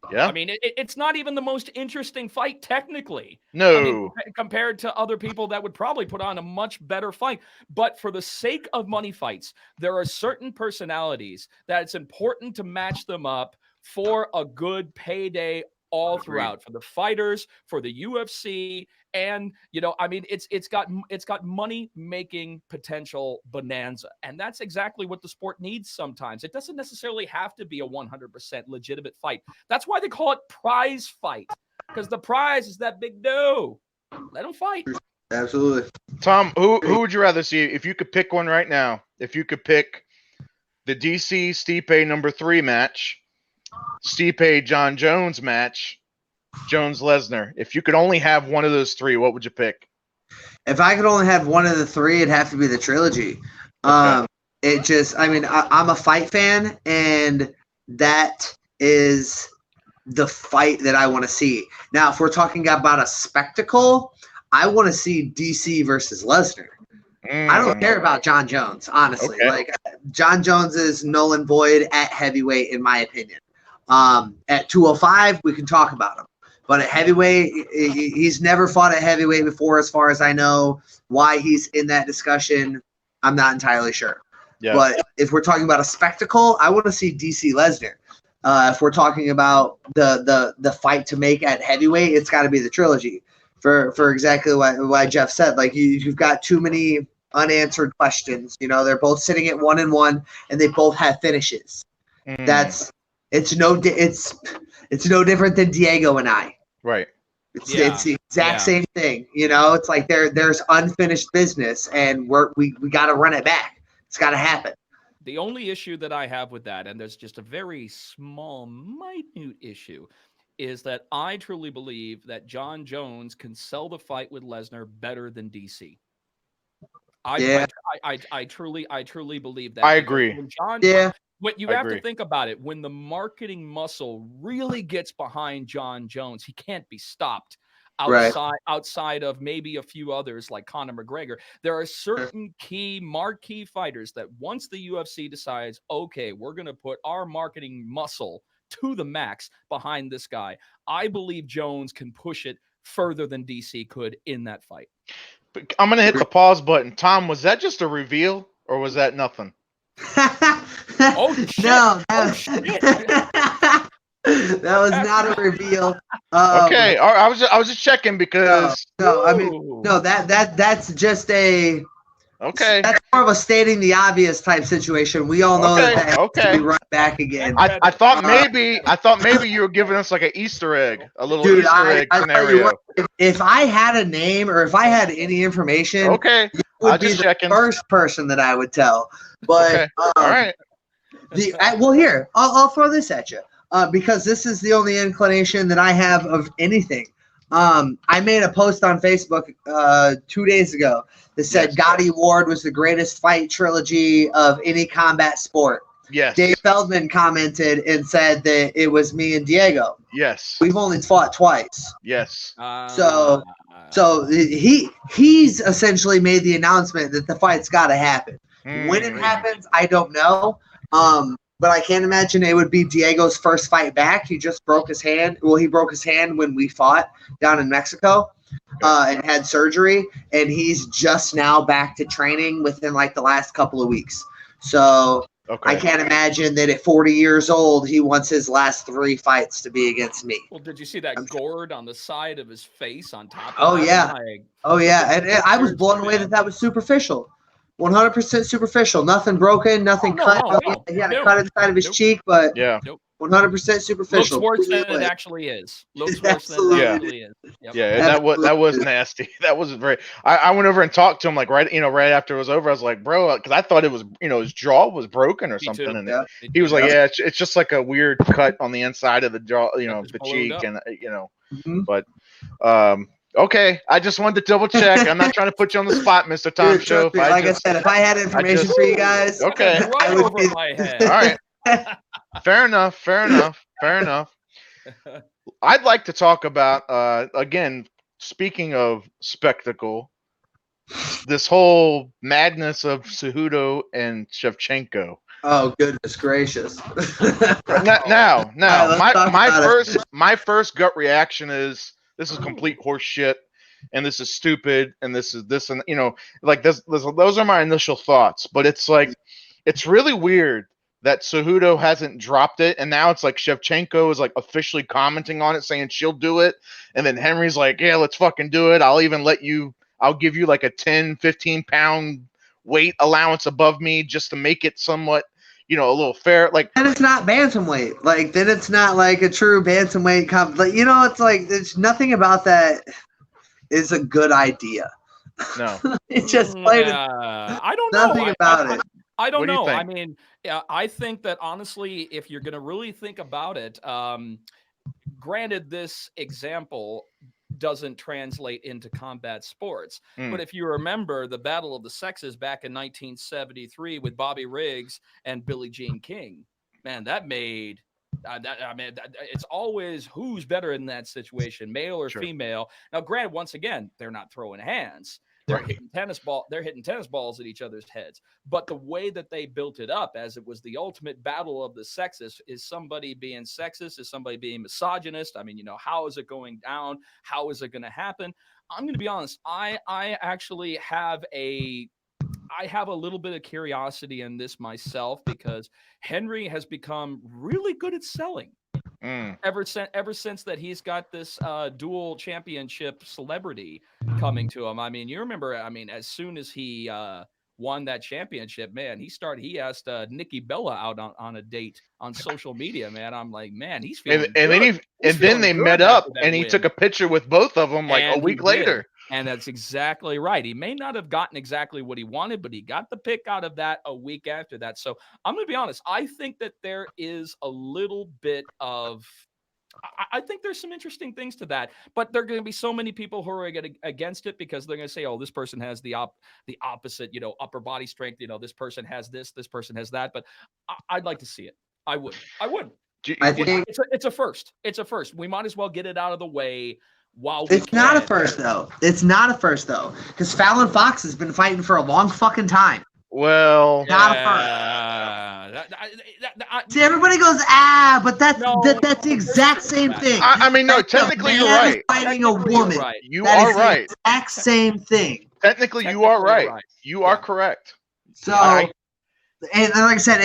[SPEAKER 1] Yeah.
[SPEAKER 2] I mean, it's not even the most interesting fight technically.
[SPEAKER 1] No.
[SPEAKER 2] I mean, compared to other people that would probably put on a much better fight. But for the sake of money fights, there are certain personalities that it's important to match them up for a good payday all throughout, for the fighters, for the UFC, and I mean, it's got money making potential bonanza, and that's exactly what the sport needs. Sometimes it doesn't necessarily have to be a 100% legitimate fight. That's why they call it prize fight, because the prize is that big dough. Let them fight.
[SPEAKER 3] Absolutely.
[SPEAKER 1] Tom, who would you rather see if you could pick one right now? If you could pick the DC Stipe number 3 match, Stipe John Jones match, Jones Lesnar. If you could only have one of those 3, what would you pick?
[SPEAKER 3] If I could only have one of the 3, it'd have to be the trilogy.
[SPEAKER 1] Okay.
[SPEAKER 3] It just, I mean, I'm a fight fan, and that is the fight that I want to see. Now, if we're talking about a spectacle, I want to see DC versus Lesnar. I don't care about John Jones, honestly.
[SPEAKER 1] Okay.
[SPEAKER 3] Like, John Jones is null and void at heavyweight, in my opinion. At 205, we can talk about him. But at heavyweight, he's never fought at heavyweight before, as far as I know. Why he's in that discussion, I'm not entirely sure. Yeah. But if we're talking about a spectacle, I want to see DC Lesnar. If we're talking about the fight to make at heavyweight, it's got to be the trilogy. For exactly what Jeff said. Like, you've got too many unanswered questions. They're both sitting at 1-1, and they both have finishes. It's no different than Diego and I.
[SPEAKER 1] Right.
[SPEAKER 3] It's the exact same thing. It's like there's unfinished business, and we got to run it back. It's got to happen.
[SPEAKER 2] The only issue that I have with that, and there's just a very small, minute issue, is that I truly believe that John Jones can sell the fight with Lesnar better than DC. I truly believe that.
[SPEAKER 1] I agree.
[SPEAKER 2] What you have to think about it, when the marketing muscle really gets behind John Jones, he can't be stopped outside of maybe a few others like Conor McGregor. There are certain marquee fighters that once the UFC decides, okay, we're going to put our marketing muscle to the max behind this guy, I believe Jones can push it further than DC could in that fight.
[SPEAKER 1] I'm going to hit the pause button. Tom, was that just a reveal or was that nothing?
[SPEAKER 2] Oh shit!
[SPEAKER 3] No,
[SPEAKER 2] shit.
[SPEAKER 3] That was not a reveal.
[SPEAKER 1] Okay, I was just checking because
[SPEAKER 3] that's just a
[SPEAKER 1] okay.
[SPEAKER 3] That's more of a stating the obvious type situation. We all know that has to be run back again.
[SPEAKER 1] I thought maybe you were giving us like an Easter egg, a little Easter egg scenario.
[SPEAKER 3] What, if I had a name or if I had any information,
[SPEAKER 1] okay,
[SPEAKER 3] you would be the first person that I would tell. But
[SPEAKER 1] all right.
[SPEAKER 3] Here, I'll throw this at you because this is the only inclination that I have of anything. I made a post on Facebook 2 days ago that said Gotti Ward was the greatest fight trilogy of any combat sport.
[SPEAKER 1] Yes.
[SPEAKER 3] Dave Feldman commented and said that it was me and Diego.
[SPEAKER 1] Yes.
[SPEAKER 3] We've only fought twice.
[SPEAKER 1] Yes.
[SPEAKER 3] So he's essentially made the announcement that the fight's got to happen. When it happens, I don't know. But I can't imagine it would be Diego's first fight back. He just broke his hand. Well, he broke his hand when we fought down in Mexico and had surgery. And he's just now back to training within like the last couple of weeks. So I can't imagine that at 40 years old, he wants his last 3 fights to be against me.
[SPEAKER 2] Well, did you see that gourd on the side of his face on top of
[SPEAKER 3] Oh, yeah. And I was blown away that was superficial. 100% superficial. Nothing broken, nothing cut.
[SPEAKER 2] No.
[SPEAKER 3] He had a cut inside of his cheek, but 100% superficial.
[SPEAKER 2] Looks worse than it actually is. Looks worse than it actually is. Yep.
[SPEAKER 1] Yeah, that was nasty. That was very. I went over and talked to him like right after it was over. I was like, bro, because I thought it was his jaw was broken or something, and he was like, yeah, it's just like a weird cut on the inside of the jaw, the cheek, and but okay, I just wanted to double check. I'm not trying to put you on the spot, Mr. Tom Show.
[SPEAKER 3] Like I said, if I had information for you guys,
[SPEAKER 2] right over my head.
[SPEAKER 1] All right. Fair enough. I'd like to talk about again, speaking of spectacle, this whole madness of Cejudo and Shevchenko.
[SPEAKER 3] Oh, goodness gracious.
[SPEAKER 1] Now, my first gut reaction is this is complete horse shit, and this is stupid, and this is this, and like this those are my initial thoughts. But it's like it's really weird that Cejudo hasn't dropped it, and now it's like Shevchenko is like officially commenting on it, saying she'll do it, and then Henry's like, yeah, let's fucking do it. I'll give you like a 10-15 pound weight allowance above me just to make it somewhat a little fair. Like,
[SPEAKER 3] and it's not bantamweight. Like, then it's not like a true bantamweight it's like there's nothing about that is a good idea.
[SPEAKER 1] No,
[SPEAKER 3] it's just plain.
[SPEAKER 2] I don't know.
[SPEAKER 3] Nothing about it.
[SPEAKER 2] I don't know.
[SPEAKER 1] Think?
[SPEAKER 2] I mean, I think that honestly, if you're going to really think about it, granted, this example doesn't translate into combat sports. But if you remember the Battle of the Sexes back in 1973 with Bobby Riggs and Billie Jean King, man, that made it's always who's better in that situation, male or female. Now, granted, once again, they're not throwing hands. They're hitting tennis balls at each other's heads. But the way that they built it up as it was the ultimate battle of the sexes, is somebody being sexist? Is somebody being misogynist? I mean, how is it going down? How is it going to happen? I'm going to be honest. I actually have a little bit of curiosity in this myself, because Henry has become really good at selling. Ever since that he's got this dual championship celebrity coming to him. I mean, you remember, as soon as he won that championship, man, he asked Nikki Bella out on a date on social media, man. I'm like, man, he's feeling good.
[SPEAKER 1] Then they met up and he took a picture with both of them like a week later.
[SPEAKER 2] And that's exactly right. He may not have gotten exactly what he wanted, but he got the pick out of that a week after that. So I'm going to be honest. I think that there is a little bit of, I think there's some interesting things to that, but there are going to be so many people who are against it, because they're going to say, oh, this person has the opposite, upper body strength. This person has this person has that. But I'd like to see it. I would.
[SPEAKER 3] I think
[SPEAKER 2] it's a first. It's a first. We might as well get it out of the way.
[SPEAKER 3] It's not a first though. Because Fallon Fox has been fighting for a long fucking time.
[SPEAKER 1] Well,
[SPEAKER 3] not a first. See, everybody goes, but that's the exact same thing.
[SPEAKER 1] I mean, no, technically you're right.
[SPEAKER 3] Fighting a woman.
[SPEAKER 1] You are right.
[SPEAKER 3] The exact same thing.
[SPEAKER 1] Technically, you are right. You are correct.
[SPEAKER 3] So, and like I said,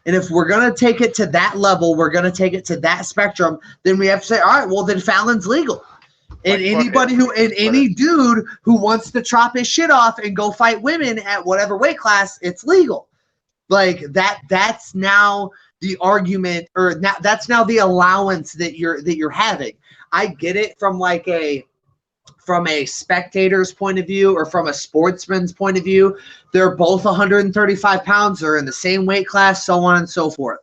[SPEAKER 3] and if we're going to take it to that level, we're going to take it to that spectrum, then we have to say, all right, well, then Fallon's legal. And any dude who wants to chop his shit off and go fight women at whatever weight class, it's legal. Like that's now the argument, or that's now the allowance that you're having. I get it from a spectator's point of view or from a sportsman's point of view. They're both 135 pounds. They're in the same weight class, so on and so forth.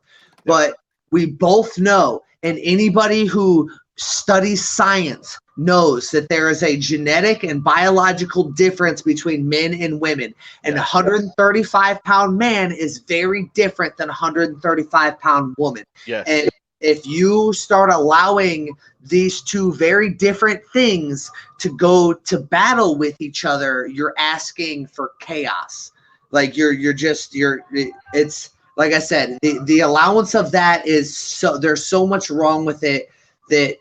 [SPEAKER 3] But we both know, and anybody who studies science knows that there is a genetic and biological difference between men and women. And a 135-pound man is very different than a 135-pound woman.
[SPEAKER 1] Yes.
[SPEAKER 3] And if you start allowing these two very different things to go to battle with each other, you're asking for chaos. Like it's like I said, the allowance of that is there's so much wrong with it that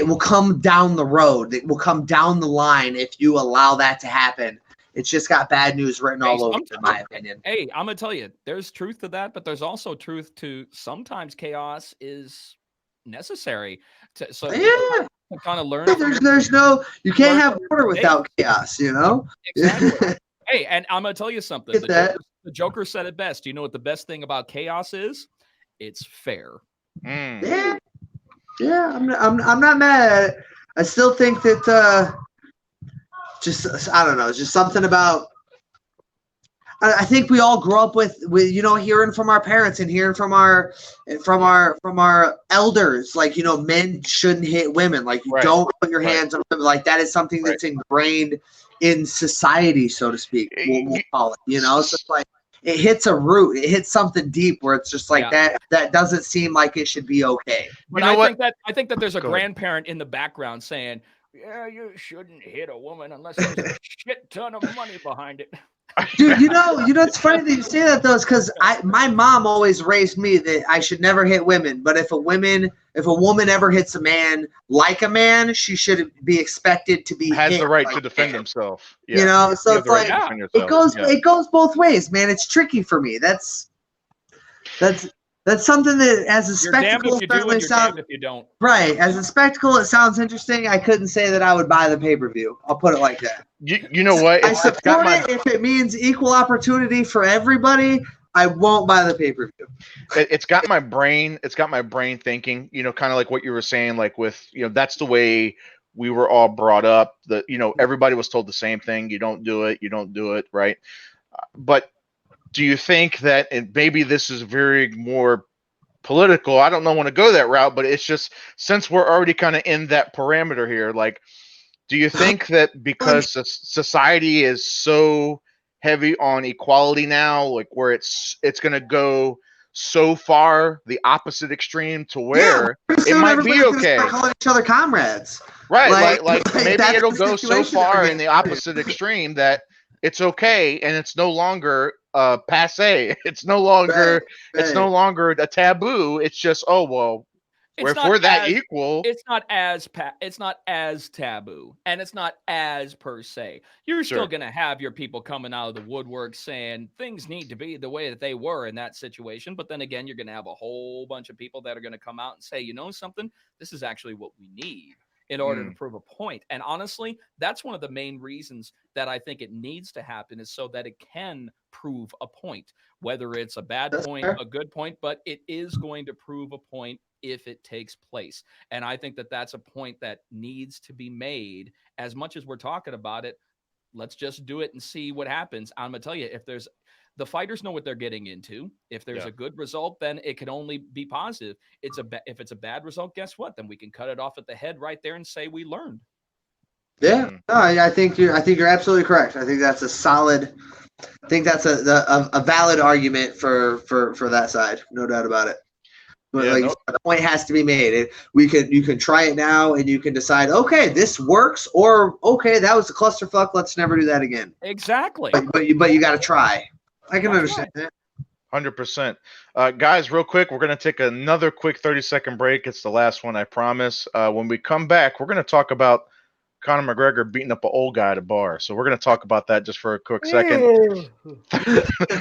[SPEAKER 3] will come down the road. It will come down the line if you allow that to happen. It's just got bad news written all over it, in my opinion.
[SPEAKER 2] Hey, I'm gonna tell you, there's truth to that, but there's also truth to sometimes chaos is necessary. To kind of learn.
[SPEAKER 3] There's no, you can't have order without chaos, you know.
[SPEAKER 2] Exactly. Hey, and I'm gonna tell you something. The Joker said it best. You know what the best thing about chaos is? It's fair.
[SPEAKER 3] Yeah, I'm not mad at it. I still think that I don't know, just something about. I think we all grow up with hearing from our parents and hearing from our elders, like, men shouldn't hit women, like you don't put your hands on women, like that is something that's ingrained in society, so to speak. We'll call it, so it's like it hits a root, it hits something deep where it's just like that doesn't seem like it should be okay.
[SPEAKER 2] But I think that there's a grandparent in the background saying, "Yeah, you shouldn't hit a woman unless there's a shit ton of money behind it."
[SPEAKER 3] Dude, it's funny that you say that though, is because my mom always raised me that I should never hit women. But if a woman ever hits a man like a man, she should be expected to be
[SPEAKER 1] has
[SPEAKER 3] hit
[SPEAKER 1] the right
[SPEAKER 3] like
[SPEAKER 1] to defend himself.
[SPEAKER 3] Yeah. So it's like it goes both ways, man. It's tricky for me. That's something that as a spectacle certainly sounds.
[SPEAKER 2] If you don't.
[SPEAKER 3] Right, as a spectacle, it sounds interesting. I couldn't say that I would buy the pay-per-view. I'll put it like that.
[SPEAKER 1] You know what?
[SPEAKER 3] I support it if it means equal opportunity for everybody. I won't buy the pay-per-view.
[SPEAKER 1] It's got my brain. It's got my brain thinking. Kind of like what you were saying. Like with that's the way we were all brought up. Everybody was told the same thing. You don't do it. You don't do it. Right. But do you think that, and maybe this is very more political, I don't know want to go that route, but it's just since we're already kind of in that parameter here, like, do you think that because society is so heavy on equality now, like where it's going to go so far the opposite extreme to where it might be okay
[SPEAKER 3] calling each other comrades,
[SPEAKER 1] right? Like maybe it'll go so far in the opposite extreme that it's okay and it's no longer passe. It's no longer it's no longer a taboo. It's just if we're that equal,
[SPEAKER 2] it's not as taboo and it's not as per se. You're still going to have your people coming out of the woodwork saying things need to be the way that they were in that situation. But then again, you're going to have a whole bunch of people that are going to come out and say, you know something, this is actually what we need in order to prove a point. And honestly, that's one of the main reasons that I think it needs to happen, is so that it can prove a point, whether it's a bad point, a good point, but it is going to prove a point if it takes place. And I think that that's a point that needs to be made. As much as we're talking about it, let's just do it and see what happens. I'm going to tell you, the fighters know what they're getting into. If there's a good result, then it can only be positive. If it's a bad result, guess what? Then we can cut it off at the head right there and say we learned.
[SPEAKER 3] Yeah, no, I think you're absolutely correct. I think that's a solid. I think that's a valid argument for that side, no doubt about it. But the point has to be made. You can try it now, and you can decide, okay, this works, or okay, that was a clusterfuck. Let's never do that again.
[SPEAKER 2] Exactly.
[SPEAKER 3] But you got to try. I can understand that.
[SPEAKER 1] 100%. Guys, real quick, we're going to take another quick 30-second break. It's the last one, I promise. When we come back, we're going to talk about Conor McGregor beating up an old guy at a bar. So we're going to talk about that just for a quick second.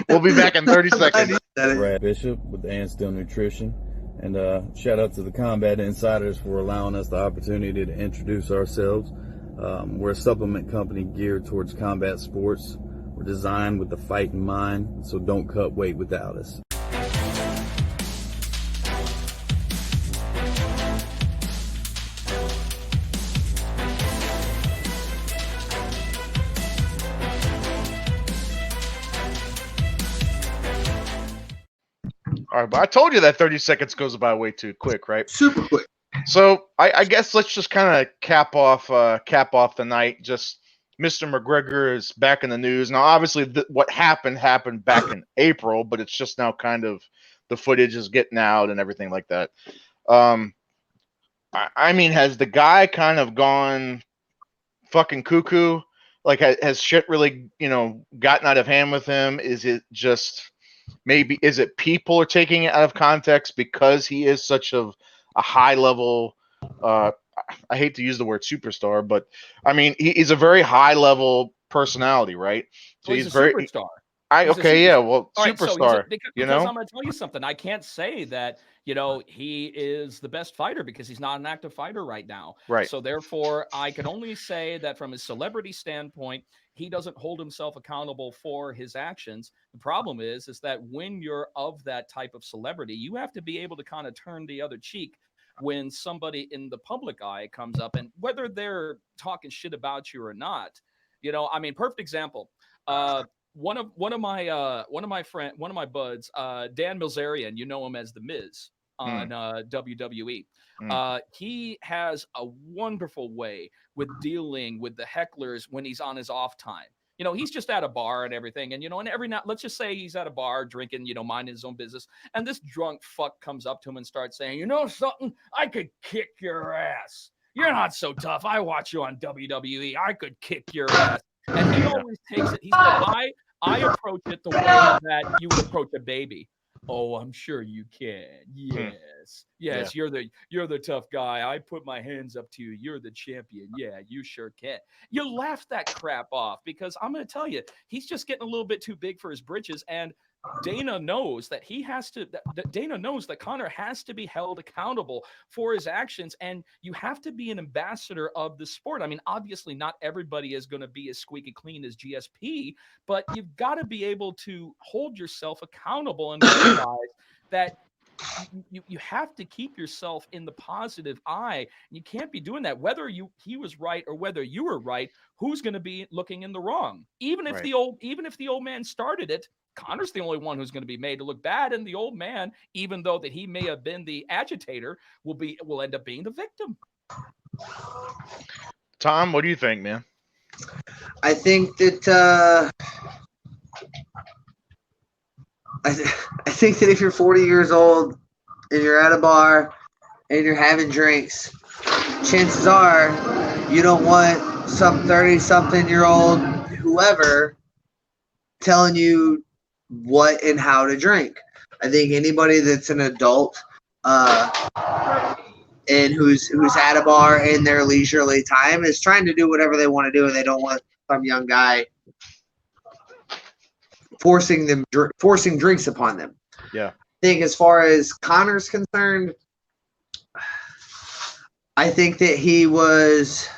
[SPEAKER 1] We'll be back in 30 seconds.
[SPEAKER 4] Brad Bishop with Anstill Nutrition. And shout out to the Combat Insiders for allowing us the opportunity to introduce ourselves. We're a supplement company geared towards combat sports. We're designed with the fight in mind, so don't cut weight without us.
[SPEAKER 1] All right, but I told you that 30 seconds goes by way too quick, right?
[SPEAKER 3] Super quick.
[SPEAKER 1] So I guess let's just kind of cap off the night. Just Mr. McGregor is back in the news now. Obviously, what happened back in April, but it's just now kind of the footage is getting out and everything like that. I mean, has the guy kind of gone fucking cuckoo? Like, has shit really, gotten out of hand with him? Is it just maybe? Is it people are taking it out of context because he is such a high level? I hate to use the word superstar, but I mean, he's a very high level personality, right? So
[SPEAKER 2] Well, he's a superstar.
[SPEAKER 1] Yeah, well,
[SPEAKER 2] All right, so
[SPEAKER 1] superstar.
[SPEAKER 2] because I'm going to tell you something. I can't say that he is the best fighter because he's not an active fighter right now.
[SPEAKER 1] Right.
[SPEAKER 2] So therefore, I can only say that from a celebrity standpoint, he doesn't hold himself accountable for his actions. The problem is that when you're of that type of celebrity, you have to be able to kind of turn the other cheek when somebody in the public eye comes up, and whether they're talking shit about you or not. I mean, perfect example. One of my buds, Dan Bilzerian, you know him as the Miz on WWE. He has a wonderful way with dealing with the hecklers when he's on his off time. He's just at a bar and everything, and and every night, let's just say he's at a bar drinking, minding his own business, and this drunk fuck comes up to him and starts saying, something, I could kick your ass. You're not so tough. I watch you on WWE. I could kick your ass. And he always takes it. He said, I approach it the way that you would approach a baby. Oh, I'm sure you can. Yes. Yes, yeah. You're the tough guy. I put my hands up to you. You're the champion. Yeah, you sure can. You laugh that crap off because I'm going to tell you, he's just getting a little bit too big for his britches, and Dana knows that Dana knows that Conor has to be held accountable for his actions, and you have to be an ambassador of the sport. I mean, obviously not everybody is going to be as squeaky clean as GSP, but you've got to be able to hold yourself accountable and realize that you have to keep yourself in the positive eye. You can't be doing that. Whether he was right or whether you were right, who's going to be looking in the wrong? Even if the old man started it, Conor's the only one who's going to be made to look bad, and the old man, even though that he may have been the agitator, will end up being the victim.
[SPEAKER 1] Tom, what do you think, man?
[SPEAKER 3] I think that I think that if you're 40 years old and you're at a bar and you're having drinks, chances are you don't want some 30-something-year-old whoever telling you what and how to drink. I think anybody that's an adult and who's at a bar in their leisurely time is trying to do whatever they want to do, and they don't want some young guy forcing drinks upon them.
[SPEAKER 1] Yeah.
[SPEAKER 3] I think as far as Conor's concerned, I think that he was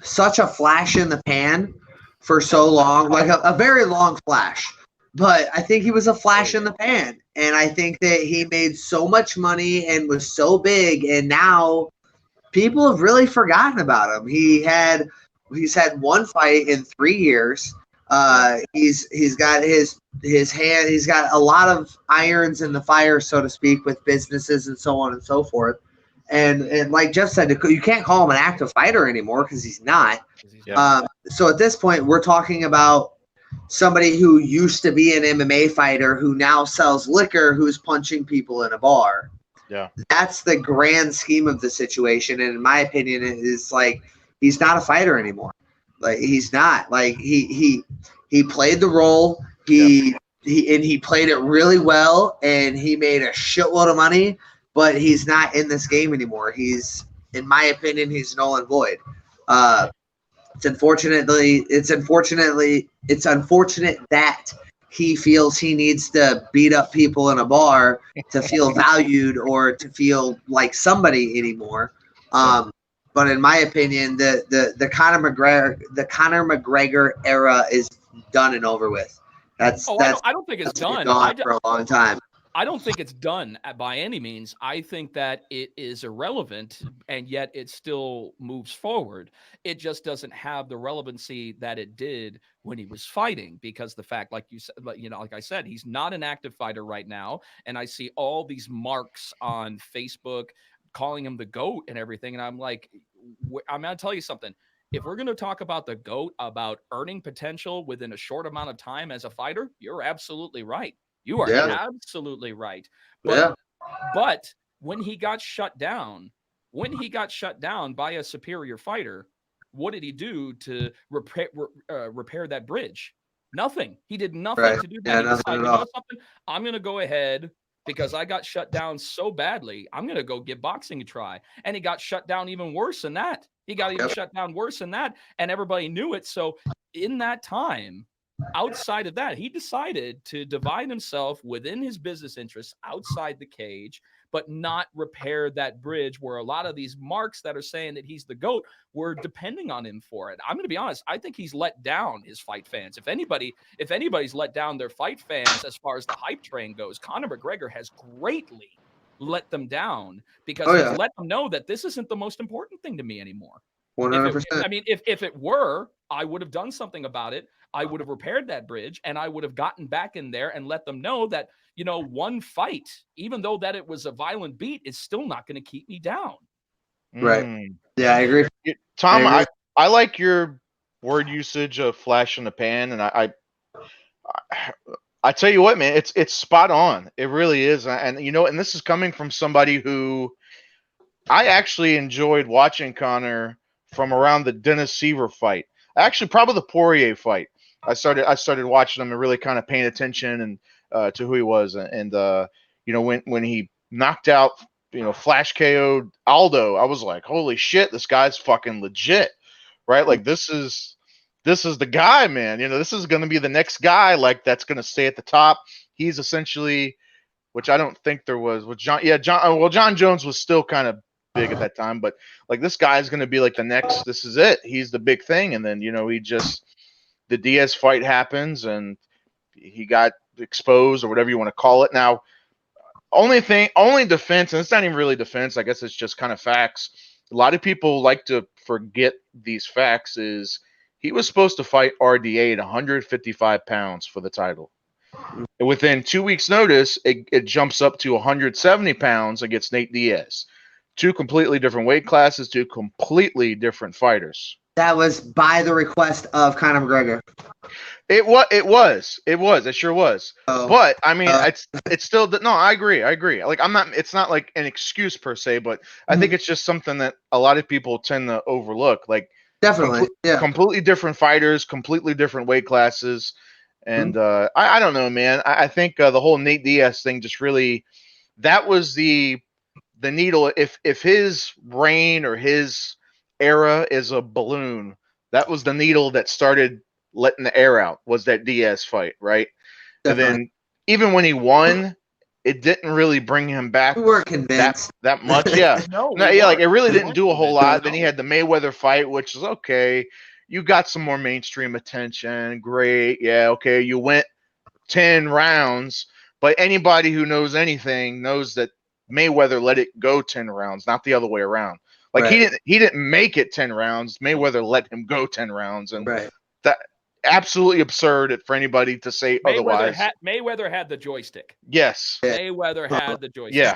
[SPEAKER 3] such a flash in the pan for so long, like a very long flash. But I think he was a flash in the pan. And I think that he made so much money and was so big, and now people have really forgotten about him. He's had one fight in 3 years. He's got he's got a lot of irons in the fire, so to speak, with businesses and so on and so forth. And like Jeff said, you can't call him an active fighter anymore because he's not. Yeah. So at this point, we're talking about somebody who used to be an MMA fighter who now sells liquor, who's punching people in a bar.
[SPEAKER 1] Yeah.
[SPEAKER 3] That's the grand scheme of the situation. And in my opinion, it is like he's not a fighter anymore. Like he's not. Like he played the role. He played it really well, and he made a shitload of money, but he's not in this game anymore. He's, in my opinion, he's null and void. It's unfortunate that he feels he needs to beat up people in a bar to feel valued or to feel like somebody anymore. But in my opinion, the Conor McGregor era is done and over with. I
[SPEAKER 2] don't think it's done.
[SPEAKER 3] Gone for a long time.
[SPEAKER 2] I don't think it's done by any means. I think that it is irrelevant, and yet it still moves forward. It just doesn't have the relevancy that it did when he was fighting, because the fact, like you said, like I said, he's not an active fighter right now. And I see all these marks on Facebook calling him the GOAT and everything. And I'm like, I'm going to tell you something. If we're going to talk about the GOAT, about earning potential within a short amount of time as a fighter, you're absolutely right. You are absolutely right. But when he got shut down by a superior fighter, what did he do to repair that bridge? Nothing. He did nothing to do that. He decided, you know something? I'm going to go ahead because I got shut down so badly. I'm going to go give boxing a try. And he got shut down even worse than that. He got even shut down worse than that. And everybody knew it. So in that time, outside of that, he decided to divide himself within his business interests outside the cage, but not repair that bridge where a lot of these marks that are saying that he's the GOAT were depending on him for it. I'm going to be honest. I think he's let down his fight fans. If anybody's let down their fight fans as far as the hype train goes, Conor McGregor has greatly let them down because he's let them know that this isn't the most important thing to me anymore.
[SPEAKER 3] 100%.
[SPEAKER 2] If it were, I would have done something about it. I would have repaired that bridge and I would have gotten back in there and let them know that, one fight, even though that it was a violent beat, is still not going to keep me down.
[SPEAKER 3] Right. Yeah, I agree.
[SPEAKER 1] Tom, I like your word usage of flash in the pan. And I tell you what, man, it's spot on. It really is. And, and this is coming from somebody who I actually enjoyed watching Conor from around the Dennis Seaver fight. Actually, probably the Poirier fight. I started watching him and really kind of paying attention and to who he was. And when he knocked out, flash KO'd Aldo, I was like, holy shit, this guy's fucking legit, right? Like this is the guy, man. This is going to be the next guy, like that's going to stay at the top. He's essentially, which I don't think there was with John. Yeah, John Jones was still kind of big at that time, but like this guy's going to be like the next. This is it. He's the big thing, and then the Diaz fight happens, and he got exposed or whatever you want to call it. Now, only defense, and it's not even really defense. I guess it's just kind of facts. A lot of people like to forget these facts. Is he was supposed to fight RDA at 155 pounds for the title. And within 2 weeks' notice, it jumps up to 170 pounds against Nate Diaz. Two completely different weight classes, two completely different fighters.
[SPEAKER 3] That was by the request of Conor McGregor.
[SPEAKER 1] It was. It sure was. But I mean, it's still no. I agree. Like it's not like an excuse per se, but I think it's just something that a lot of people tend to overlook. Like
[SPEAKER 3] definitely,
[SPEAKER 1] completely different fighters, completely different weight classes, and I don't know, man. I think the whole Nate Diaz thing just really that was the needle. If his reign or his era is a balloon, that was the needle that started letting the air out, was that Diaz fight, right? Definitely. And then even when he won, it didn't really bring him back.
[SPEAKER 3] We weren't convinced
[SPEAKER 1] that much. Yeah. Like it really didn't do a whole lot. Then he had the Mayweather fight, which is okay. You got some more mainstream attention. Great. Yeah, okay. You went 10 rounds, but anybody who knows anything knows that Mayweather let it go 10 rounds, not the other way around. Like he didn't make it 10 rounds. Mayweather let him go 10 rounds, and that absolutely absurd for anybody to say otherwise.
[SPEAKER 2] Mayweather had the joystick.
[SPEAKER 1] Yes,
[SPEAKER 2] Mayweather had the joystick.
[SPEAKER 1] Yeah,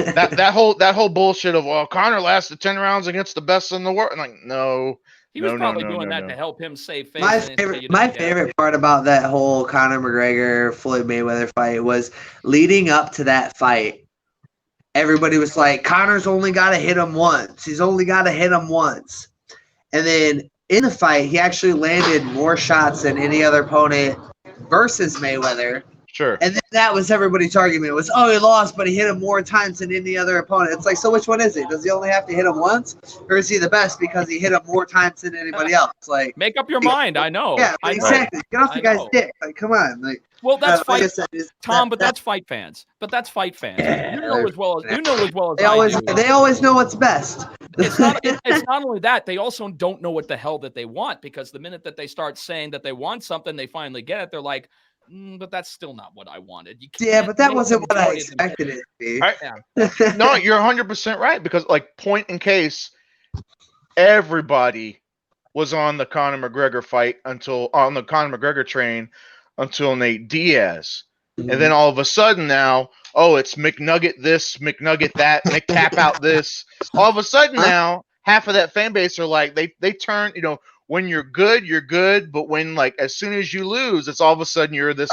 [SPEAKER 1] that whole bullshit of Conor lasted 10 rounds against the best in the world. I'm like, no.
[SPEAKER 2] He was probably doing that to help him save face.
[SPEAKER 3] My favorite part about that whole Conor McGregor Floyd Mayweather fight was leading up to that fight. Everybody was like, Conor's only got to hit him once. He's only got to hit him once. And then in the fight, he actually landed more shots than any other opponent versus Mayweather.
[SPEAKER 1] Sure.
[SPEAKER 3] And then that was everybody's argument was, he lost, but he hit him more times than any other opponent. It's like, so which one is it? Does he only have to hit him once? Or is he the best because he hit him more times than anybody else? Like,
[SPEAKER 2] make up your mind. I know.
[SPEAKER 3] Yeah, exactly. Get off the guy's dick. Like, come on. Like,
[SPEAKER 2] well, that's fight, Tom. But that's fight fans. But that's fight fans.
[SPEAKER 3] Yeah,
[SPEAKER 2] you know as well as
[SPEAKER 3] they always know what's best.
[SPEAKER 2] It's not only that, they also don't know what the hell that they want, because the minute that they start saying that they want something, they finally get it. They're like, but that's still not what I wanted.
[SPEAKER 3] Yeah, but that wasn't what I expected it to
[SPEAKER 1] be. No, you're 100% right, because like point in case, everybody was on the Conor McGregor fight on the Conor McGregor train until Nate Diaz. And then all of a sudden now, oh, it's McNugget this, McNugget that, McTap out this. All of a sudden now, half of that fan base are like, they turn, when you're good, but when like as soon as you lose, it's all of a sudden you're this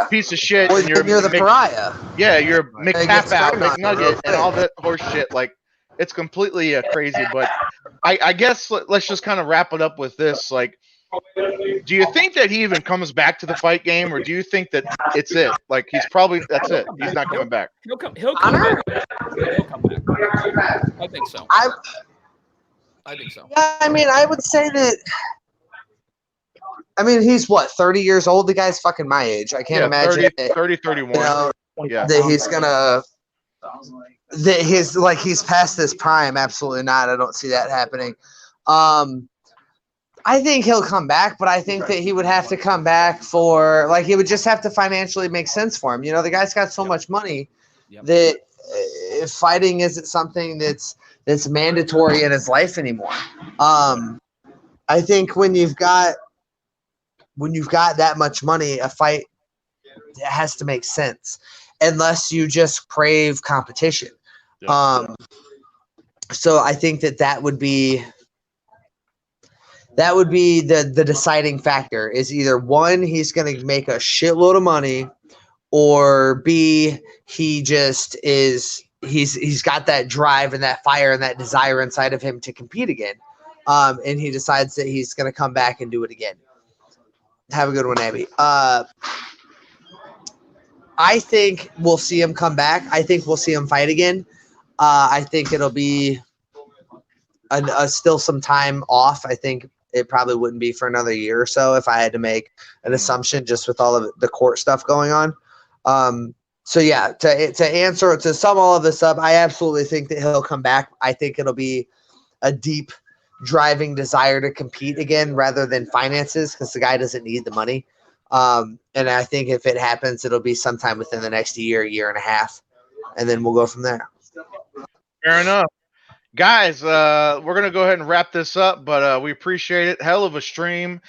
[SPEAKER 1] piece of shit,
[SPEAKER 3] Well,
[SPEAKER 1] and you're
[SPEAKER 3] the pariah.
[SPEAKER 1] Yeah, you're McTap out,
[SPEAKER 3] turned on you real
[SPEAKER 1] McNugget, and all that horse shit. Like, it's completely crazy. But I guess let's just kind of wrap it up with this. Like, do you think that he even comes back to the fight game, or do you think that it's it? Like, that's it. He's not coming back.
[SPEAKER 2] He'll come back. He'll come back. I think so. I think so.
[SPEAKER 3] Yeah, I mean, I would say that. I mean, he's what, 30 years old? The guy's fucking my age. I can't imagine
[SPEAKER 1] 30, 31.
[SPEAKER 3] That he's gonna. That he's past this prime. Absolutely not. I don't see that happening. I think he'll come back, but I think that he would have to come back for it would just have to financially make sense for him. The guy's got so much money that fighting isn't something that's mandatory in his life anymore. I think when you've got that much money, a fight has to make sense, unless you just crave competition. So I think that would be the deciding factor. Is either one, he's going to make a shitload of money, or B, he just is. He's got that drive and that fire and that desire inside of him to compete again, and he decides that he's going to come back and do it again. Have a good one, Abby. I think we'll see him come back. I think we'll see him fight again. I think it'll be still some time off. I think it probably wouldn't be for another year or so if I had to make an assumption, just with all of the court stuff going on. So yeah, to sum all of this up, I absolutely think that he'll come back. I think it'll be a deep driving desire to compete again rather than finances, because the guy doesn't need the money. And I think if it happens, it'll be sometime within the next year and a half, and then we'll go from there.
[SPEAKER 1] Fair enough. Guys, we're going to go ahead and wrap this up, but we appreciate it. Hell of a stream.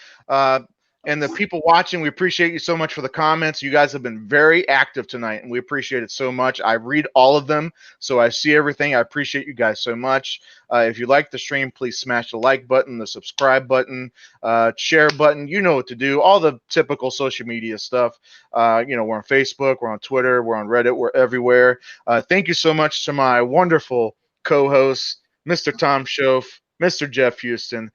[SPEAKER 1] And the people watching, we appreciate you so much for the comments. You guys have been very active tonight, and we appreciate it so much. I read all of them, so I see everything. I appreciate you guys so much. If you like the stream, please smash the like button, the subscribe button, share button. You know what to do. All the typical social media stuff. We're on Facebook, we're on Twitter, we're on Reddit, we're everywhere. Thank you so much to my wonderful co-hosts, Mr. Tom Schoaf, Mr. Jeff Houston.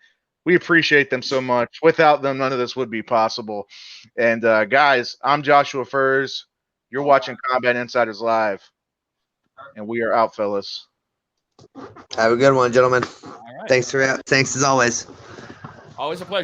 [SPEAKER 1] We appreciate them so much. Without them, none of this would be possible. And guys, I'm Joshua Furs. You're watching Combat Insiders Live. And we are out, fellas.
[SPEAKER 3] Have a good one, gentlemen.
[SPEAKER 2] All right.
[SPEAKER 3] Thanks as always.
[SPEAKER 2] Always a pleasure.